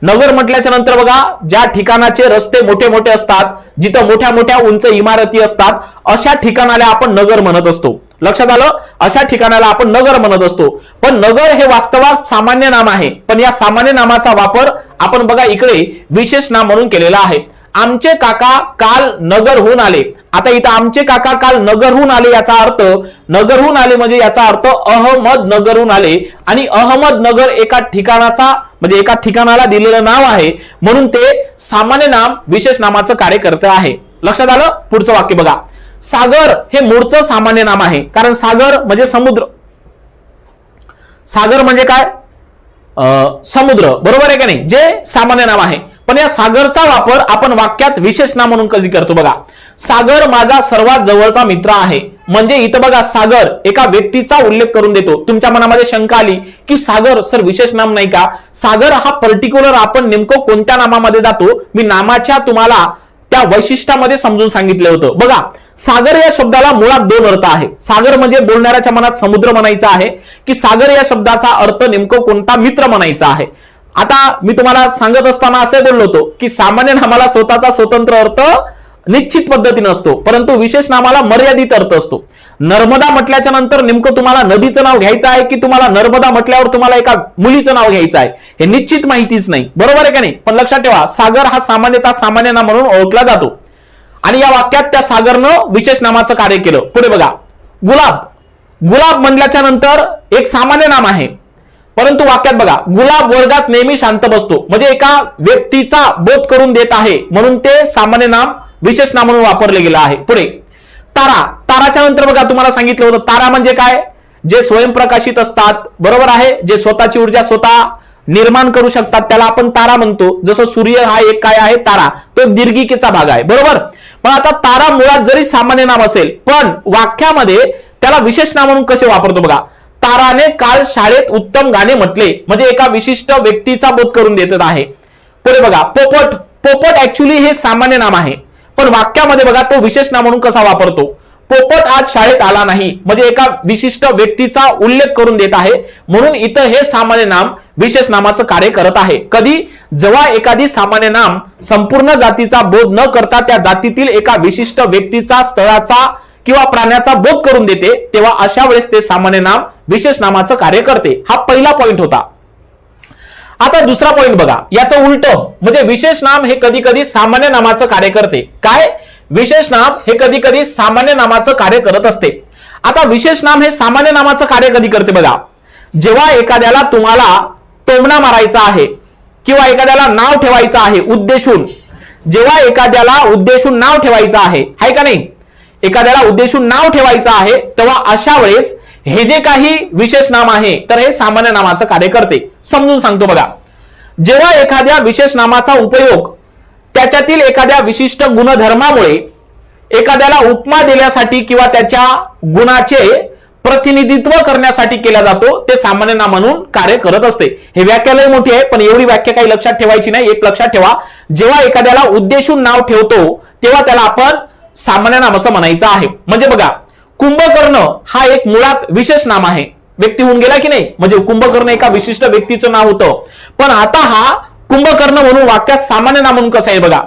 नगर म्हटल्याच्या नंतर बघा, ज्या ठिकाणाचे रस्ते मोठे मोठे असतात, जिथं मोठ्या मोठ्या उंच इमारती असतात, अशा ठिकाणाला आपण नगर म्हणत असतो. लक्षात आलं. अशा ठिकाणाला आपण नगर म्हणत असतो. पण नगर हे वास्तवात सामान्य नाम आहे. पण या सामान्य नामाचा वापर आपण बघा इकडे विशेष नाम म्हणून केलेला आहे. आमचे काका काल नगरहून आले. आता इथं आमचे काका काल नगरहून आले याचा अर्थ, नगरहून आले म्हणजे याचा अर्थ अहमदनगरहून आले आणि अहमदनगर एका ठिकाणाचा म्हणजे एका ठिकाणाला दिलेलं नाव आहे म्हणून ते सामान्य नाम विशेष नामाचं कार्य करत आहे. लक्षात आलं. पुढचं वाक्य बघा, सागर हे मूळचं सामान्य नाम आहे. कारण सागर म्हणजे समुद्र, सागर म्हणजे काय, समुद्र. बरोबर आहे का नाही, जे सामान्य नाम आहे. पण या सागरचा वापर आपण वाक्यात विशेष नाम म्हणून कधी करतो. बघा, सागर माझा सर्वात जवळचा मित्र आहे. म्हणजे इथं बघा सागर एका व्यक्तीचा उल्लेख करून देतो. तुमच्या मनामध्ये शंका आली की सागर सर विशेष नाम नाही का. सागर हा पर्टिक्युलर आपण नेमकं कोणत्या नामामध्ये जातो, मी नामाच्या तुम्हाला त्या वैशिष्ट्यामध्ये समजून सांगितलं होतं. बघा, सागर या शब्दाला मुळात 2 अर्थ आहे. सागर म्हणजे बोलणाऱ्याच्या मनात समुद्र म्हणायचा आहे की सागर या शब्दाचा अर्थ नेमकं कोणता मित्र म्हणायचा आहे. आता मी तुम्हाला सांगत असताना असे बोललो होतो की सामान्य नामाला स्वतःचा स्वतंत्र अर्थ निश्चित पद्धतीने असतो, परंतु विशेष नामाला मर्यादित अर्थ असतो. नर्मदा म्हटल्याच्या नंतर नेमकं तुम्हाला नदीचं नाव घ्यायचं आहे की तुम्हाला नर्मदा म्हटल्यावर तुम्हाला एका मुलीचं नाव घ्यायचं आहे हे निश्चित माहितीच नाही. बरोबर आहे का नाही. पण लक्षात ठेवा, सागर हा सामान्यतः सामान्य नाम म्हणून ओळखला जातो आणि या वाक्यात त्या सागरनं विशेष नामाचं कार्य केलं. पुढे बघा, गुलाब. गुलाब म्हणल्याच्या नंतर एक सामान्य नाम आहे, परंतु वाक्यात बघा, गुलाब वर्गात नेहमी शांत बसतो म्हणजे एका व्यक्तीचा बोध करून देत आहे म्हणून ते सामान्य नाम विशेष नाम म्हणून वापरले गेलं आहे. पुढे तारा. ताराच्या नंतर बघा तुम्हाला सांगितलं होतं तारा म्हणजे काय, जे स्वयंप्रकाशित असतात. बरोबर आहे, जे स्वतःची ऊर्जा स्वतः निर्माण करू शकतात त्याला आपण तारा म्हणतो. जसं सूर्य हा एक काय आहे तारा, तो दीर्घिकेचा भाग आहे बरोबर. पण आता तारा मुळात जरी सामान्य नाम असेल पण वाक्यामध्ये त्याला विशेष नाम म्हणून कसे वापरतो बघा. ताराने काल शाळेत उत्तम गाणे म्हटले म्हणजे एका विशिष्ट व्यक्तीचा बोध करून देत आहे. पुढे बघा पोपट, पोपट ऍक्च्युली हे सामान्य नाम आहे पण वाक्यामध्ये बघा तो विशेष नाम म्हणून कसा वापरतो. पोपट आज शाळेत आला नाही म्हणजे एका विशिष्ट व्यक्तीचा उल्लेख करून देत आहे म्हणून इथं हे सामान्य नाम विशेष नामाचं कार्य करत आहे. कधी जेव्हा एखादी सामान्य नाम संपूर्ण जातीचा बोध न करता त्या जातीतील एका विशिष्ट व्यक्तीचा, स्थळाचा किंवा प्राण्याचा बोध करून देते तेव्हा अशा वेळेस ते सामान्य नाम विशेष नामाचं कार्य करते. हा पहिला पॉइंट होता. आता दुसरा पॉइंट बघा, याचं उलट म्हणजे विशेष नाम हे कधी कधी सामान्य नामाचं कार्य करते. काय? विशेष नाम हे कधी कधी सामान्य नामाचं कार्य करत असते. आता विशेष नाम हे सामान्य नामाचं कार्य कधी करते बघा. जेव्हा एखाद्याला तुम्हाला टोमणा मारायचा आहे किंवा एखाद्याला नाव ठेवायचं आहे उद्देशून, जेव्हा एखाद्याला उद्देशून नाव ठेवायचं आहे का नाही, एखाद्याला उद्देशून नाव ठेवायचं आहे तेव्हा अशा वेळेस हे जे काही विशेष नाम आहे तर हे सामान्य नामाचं कार्य करते. समजून सांगतो बघा. जेव्हा एखाद्या विशेष नामाचा उपयोग त्याच्यातील एखाद्या विशिष्ट गुणधर्मामुळे एखाद्याला उपमा देण्यासाठी किंवा त्याच्या गुणाचे प्रतिनिधित्व करण्यासाठी केला जातो ते सामान्य नाम म्हणून कार्य करत असते. हे व्याख्या लय मोठी आहे पण एवढी व्याख्या काही लक्षात ठेवायची नाही. एक लक्षात ठेवा, जेव्हा एखाद्याला उद्देशून नाव ठेवतो तेव्हा त्याला आपण सामान्य नाम असं म्हणायचं आहे. म्हणजे बघा कुंभकर्ण हा एक मुळात विशेष नाम आहे, व्यक्ती होऊन गेला की नाही, म्हणजे कुंभकर्ण एका विशिष्ट व्यक्तीचं नाव होतं. पण आता हा कुंभकर्ण म्हणून वाक्यात सामान्य नाम म्हणून कसं आहे बघा.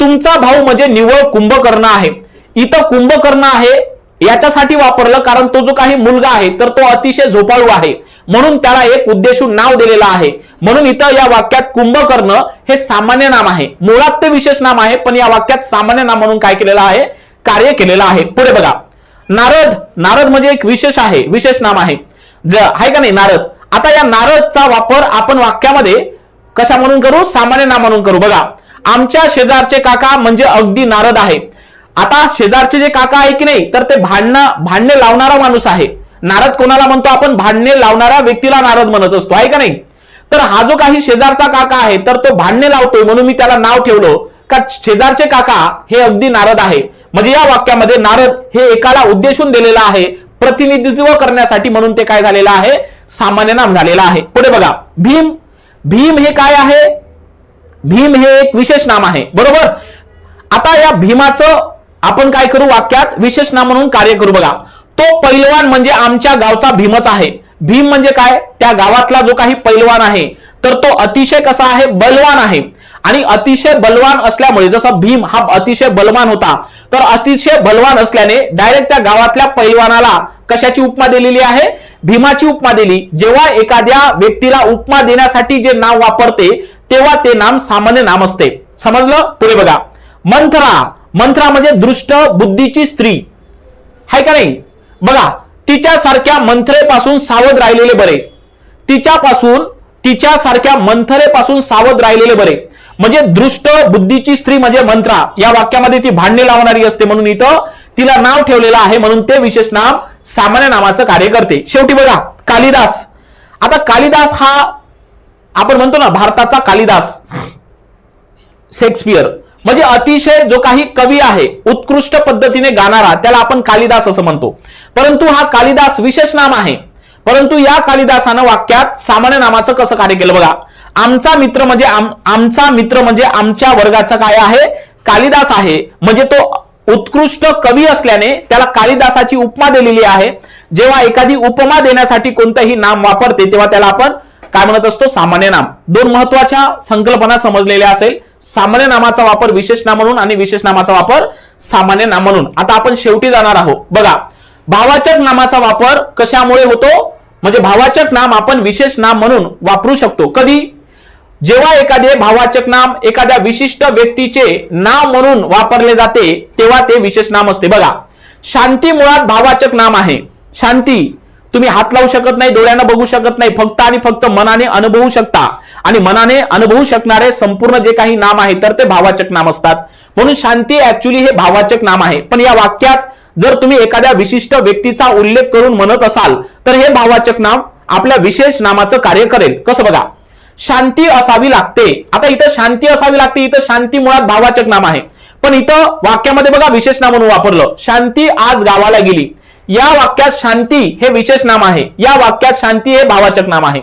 तुमचा भाऊ म्हणजे निव्वळ कुंभकर्ण आहे. इथं कुंभकर्ण आहे याच्यासाठी वापरलं कारण तो जो काही मुलगा आहे तर तो अतिशय झोपाळू आहे म्हणून त्याला एक उद्देशून नाव दिलेलं आहे. म्हणून इथं या वाक्यात कुंभकर्ण हे सामान्य नाम आहे. मुळात ते विशेष नाम आहे पण या वाक्यात सामान्य नाम म्हणून काय केलेलं आहे, कार्य केलेलं आहे. पुढे बघा नारद, नारद म्हणजे एक विशेष आहे, विशेष नाम आहे आहे का नाही नारद. आता या नारदचा वापर आपण वाक्यामध्ये कशा म्हणून करू, सामान्य नाम म्हणून करू. बघा आमच्या शेजारचे काका म्हणजे अगदी नारद आहे. आता शेजारचे जे काका आहे की नाही तर ते भांडणे लावणारा माणूस आहे. नारद कोणाला म्हणतो आपण, भांडणे लावणाऱ्या व्यक्तीला नारद म्हणत असतो आहे का नाही. तर हा जो काही शेजारचा काका आहे तर तो भांडणे लावतोय म्हणून मी त्याला नाव ठेवलं का शेजारचे काका हे अगदी नारद आहे. म्हणजे या वाक्यामध्ये नारद हे एकाला उद्देशून दिलेला आहे प्रतिनिधित्व करण्यासाठी म्हणून ते काय झालेलं आहे, सामान्य नाम झालेलं आहे. पुढे बघा भीम, भीम हे काय आहे, भीम हे एक विशेष नाम आहे बरोबर. आता या भीमाचं आपण काय करू, वाक्यात विशेष नाम म्हणून कार्य करू. बघा तो पैलवान म्हणजे आमच्या गावचा भीमच आहे. भीम म्हणजे काय, त्या गावातला जो काही पैलवान आहे तर तो अतिशय कसा आहे, बलवान आहे. आणि अतिशय बलवान असल्यामुळे जसं भीम हा अतिशय बलवान होता तर अतिशय बलवान असल्याने डायरेक्ट त्या गावातल्या पैलवानाला कशाची उपमा दिलेली आहे, भीमाची उपमा दिली. जेव्हा एखाद्या व्यक्तीला उपमा देण्यासाठी जे नाव वापरते तेव्हा ते नाम सामान्य नाम असते. समजलं. पुढे बघा मंथरा, मंथरा म्हणजे दृष्ट बुद्धीची स्त्री आहे का नाही. बघा तिच्यासारख्या मंथरेपासून सावध राहिलेले बरे, तिच्यासारख्या मंथरेपासून सावध राहिलेले बरे. म्हणजे दृष्ट बुद्धीची स्त्री म्हणजे मंत्रा, या वाक्यामध्ये ती भांडणे लावणारी असते म्हणून इथं तिला नाव ठेवलेलं आहे म्हणून ते विशेष नाम सामान्य नामाचं कार्य करते. शेवटी बघा कालिदास. आता कालिदास हा आपण म्हणतो ना भारताचा कालिदास, शेक्सपियर म्हणजे अतिशय जो काही कवी आहे उत्कृष्ट पद्धतीने गाणारा त्याला आपण कालिदास असं म्हणतो. परंतु हा कालिदास विशेष नाम आहे. परंतु या कालिदासानं वाक्यात सामान्य नामाचं कसं कार्य केलं बघा. आमचा मित्र म्हणजे आमच्या वर्गाचा काय आहे, कालिदास आहे. म्हणजे तो उत्कृष्ट कवी असल्याने त्याला कालिदासाची उपमा दिलेली आहे. जेव्हा एखादी उपमा देण्यासाठी कोणतंही नाम वापरते तेव्हा त्याला आपण काय म्हणत असतो, सामान्य नाम. दोन महत्वाच्या संकल्पना समजलेल्या असेल, सामान्य नामाचा वापर विशेष नाम म्हणून आणि विशेष नामाचा वापर सामान्य नाम म्हणून. आता आपण शेवटी जाणार आहोत. बघा भावाचक नामाचा वापर कशामुळे होतो, म्हणजे भावाचक नाम आपण विशेष नाम म्हणून वापरू शकतो. कधी, जेव्हा एखादे भावाचक नाम एखाद्या विशिष्ट व्यक्तीचे नाव म्हणून वापरले जाते तेव्हा ते विशेष नाम असते. बघा शांती मुळात भावाचक नाम आहे. शांती तुम्ही हात लावू शकत नाही, डोळ्यानं बघू शकत नाही, फक्त आणि फक्त मनाने अनुभवू शकता. आणि मनाने अनुभवू शकणारे संपूर्ण जे काही नाम आहे तर ते भावाचक नाम असतात. म्हणून शांती ऍक्च्युली हे भावाचक नाम आहे. पण या वाक्यात जर तुम्ही एखाद्या विशिष्ट व्यक्तीचा उल्लेख करून म्हणत असाल तर हे भावाचक नाम आपल्या विशेष नामाचं कार्य करेल. कसं बघा, शांती असावी लागते. आता इथं शांती असावी लागते, इथं शांती मुळात भाववाचक नाम आहे, पण इथं वाक्यामध्ये बघा विशेष नाम म्हणून वापरलं. शांती आज गावाला गेली, या वाक्यात शांती हे विशेष नाम आहे, या वाक्यात शांती हे भाववाचक नाम आहे.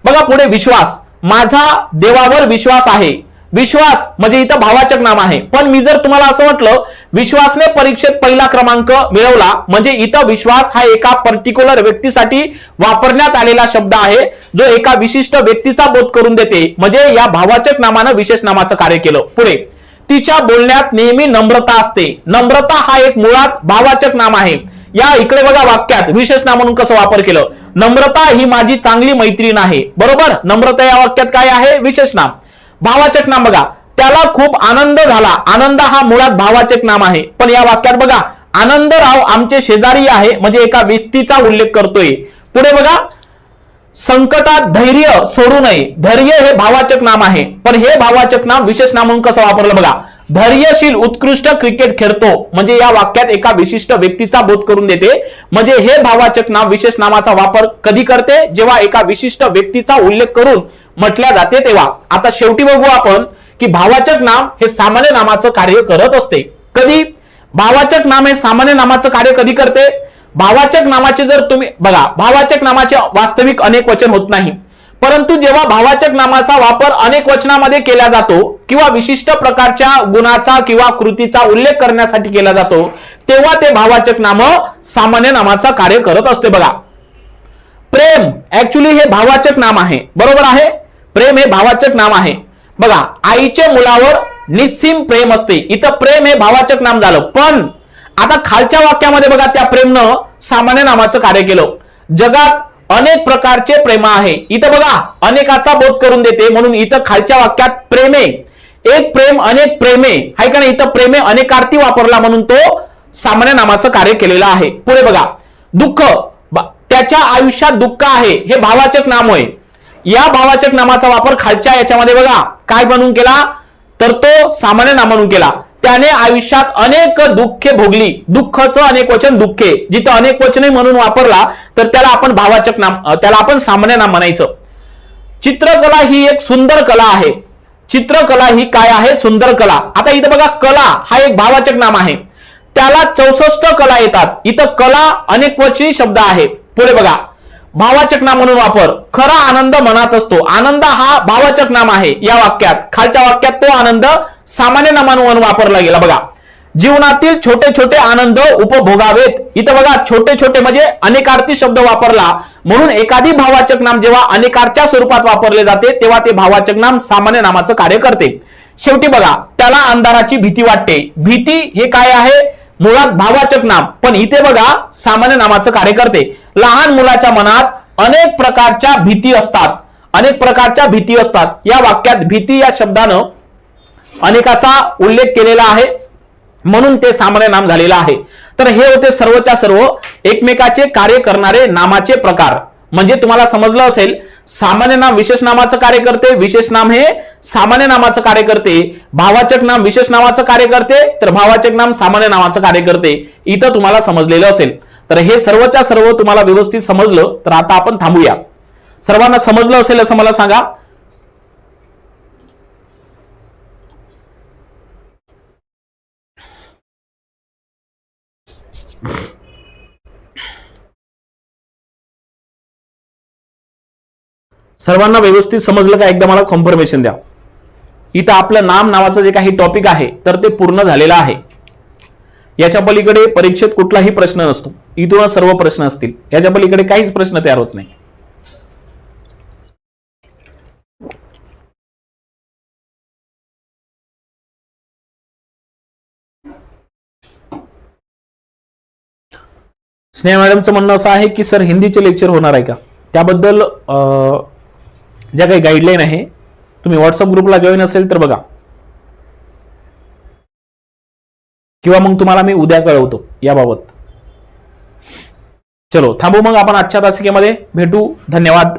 बघा पुढे विश्वास, माझा देवावर विश्वास आहे. विश्वास म्हणजे इथं भाववाचक नाम आहे, पण मी जर तुम्हाला असं म्हटलं विश्वासने परीक्षेत पहिला क्रमांक मिळवला, म्हणजे इथं विश्वास हा एका पर्टिक्युलर व्यक्तीसाठी वापरण्यात आलेला शब्द आहे, जो एका विशिष्ट व्यक्तीचा बोध करून देते, म्हणजे या भाववाचक नामानं विशेष नामाचं कार्य केलं. पुढे तिच्या बोलण्यात नेहमी नम्रता असते. नम्रता हा एक मुळात भाववाचक नाम आहे. या इकडे बघा वाक्यात विशेष नाम म्हणून कसं वापर केलं, नम्रता ही माझी चांगली मैत्रीण आहे. बरोबर, नम्रता या वाक्यात काय आहे, विशेष नाम. भाववाचक नाम बघा, त्याला खूप आनंद झाला. आनंद हा मुळात भाववाचक नाम आहे, पण या वाक्यात बघा आनंदराव आमचे शेजारी आहे, म्हणजे एका व्यक्तीचा उल्लेख करतोय. पुढे बघा संकटात धैर्य सोडू नये. धैर्य हे भाववाचक नाम आहे, पण हे भाववाचक नाम विशेष नाम म्हणून कसं वापरलं बघा, धैर्यशील उत्कृष्ट क्रिकेट खेळतो, म्हणजे या वाक्यात एका विशिष्ट व्यक्तीचा बोध करून देते. म्हणजे हे भाववाचक नाम विशेष नामाचा वापर कधी करते, जेव्हा एका विशिष्ट व्यक्तीचा उल्लेख करून म्हटल्या जाते तेव्हा. आता शेवटी बघू आपण की भाववाचक नाम हे सामान्य नामाचं कार्य करत असते. कधी भाववाचक नाम हे सामान्य नामाचं कार्य कधी करते, भाववाचक नामाचे जर तुम्ही बघा, भाववाचक नामाचे वास्तविक अनेक वचन होत नाही, परंतु जेव्हा भाववाचक नामाचा वापर अनेक वचनामध्ये केला जातो किंवा विशिष्ट प्रकारच्या गुणाचा किंवा कृतीचा उल्लेख करण्यासाठी केला जातो, तेव्हा ते भाववाचक नाम सामान्य नामाचा कार्य करत असते. बघा प्रेम ऍक्च्युली हे भाववाचक नाम आहे. बरोबर आहे, प्रेम हे भाववाचक नाम आहे. बघा आईच्या मुलावर निस्सीम प्रेम असते, इथं प्रेम हे भाववाचक नाम झालं, पण आता खालच्या वाक्यामध्ये बघा त्या प्रेमनं सामान्य नामाचं कार्य केलं. जगात अनेक प्रकारचे प्रेम आहे, इथं बघा अनेकाचा बोध करून देते, म्हणून इथं खालच्या वाक्यात प्रेमे, एक प्रेम अनेक प्रेमे आहे का नाही, इथं प्रेमे अनेकार्थी वापरला म्हणून तो सामान्य नामाचं कार्य केलेलं आहे. पुढे बघा दुःख, त्याच्या आयुष्यात दुःख आहे, हे भाववाचक नाम होय. या भाववाचक नामाचा वापर खालच्या याच्यामध्ये बघा काय बनवून केला, तर तो सामान्य नाम म्हणून केला. त्याने आयुष्यात अनेक दुःखे भोगली. दुःखाचं अनेक वचन दुःखे, जिथं अनेक वचने म्हणून वापरला तर त्याला आपण भाववाचक नाम, त्याला आपण सामान्य नाम म्हणायचं. चित्रकला ही एक सुंदर कला आहे. चित्रकला ही काय आहे, सुंदर कला. आता इथं बघा कला हा एक भाववाचक नाम आहे, त्याला 64 कला येतात. इथं कला अनेक वचनी शब्द आहे. पुढे बघा भाववाचक नाम म्हणून वापर, खरा आनंद मनात असतो. आनंद हा भाववाचक नाम आहे. या वाक्यात खालच्या वाक्यात तो आनंद सामान्य नामानं वापरला गेला. बघा जीवनातील छोटे छोटे आनंद उपभोगावेत. इथं बघा छोटे छोटे म्हणजे अनेकार्थी शब्द वापरला, म्हणून एखादी भाववाचक नाम जेव्हा अनेकार्थच्या स्वरूपात वापरले जाते तेव्हा ते भाववाचक नाम सामान्य नामाचं कार्य करते. शेवटी बघा त्याला अंधाराची भीती वाटते. भीती हे काय आहे, मुळात भाववाचक नाम, पण इथे बघा सामान्य नामाचं कार्य करते. लहान मुलाच्या मनात अनेक प्रकारच्या भीती असतात, अनेक प्रकारच्या भीती असतात. या वाक्यात भीती या शब्दानं अनेकाचा उल्लेख केलेला आहे, म्हणून ते सामान्य नाम झालेलं आहे. तर हे होते सर्वच्या सर्व एकमेकाचे कार्य करणारे नामाचे प्रकार. म्हणजे तुम्हाला समजलं असेल, सामान्य नाम विशेष नामाचं कार्य करते, विशेष नाम हे सामान्य नामाचं कार्य करते, भाववाचक नाम विशेष नामाचं कार्य करते, तर भाववाचक नाम सामान्य नामाचं कार्य करते. इथं तुम्हाला समजलेलं असेल. तर हे सर्वच्या सर्व तुम्हाला व्यवस्थित समजलं, तर आता आपण थांबूया. सर्वांना समजलं असेल असं मला सांगा. सर्वांना व्यवस्थित समजलं का, एकदा मला कन्फर्मेशन द्या. इथं आपलं नाम नावाचं जे काही टॉपिक आहे तर ते पूर्ण झालेलं आहे. याच्या पलीकडे परीक्षेत कुठलाही प्रश्न नसतो, इथूनच सर्व प्रश्न असतील. याच्या पलीकडे काहीच प्रश्न तयार होत नाही. स्नेहा मॅडमचं म्हणणं असं आहे की सर हिंदीचे लेक्चर होणार आहे का, त्याबद्दल ज्या काही गाईडलाईन आहे, तुम्ही व्हॉट्सअप ग्रुपला जॉईन असेल तर बघा, किंवा मग तुम्हाला मी उद्या कळवतो याबाबत. चलो थांबू मग, आपण आजच्या तासिकेमध्ये भेटू. धन्यवाद.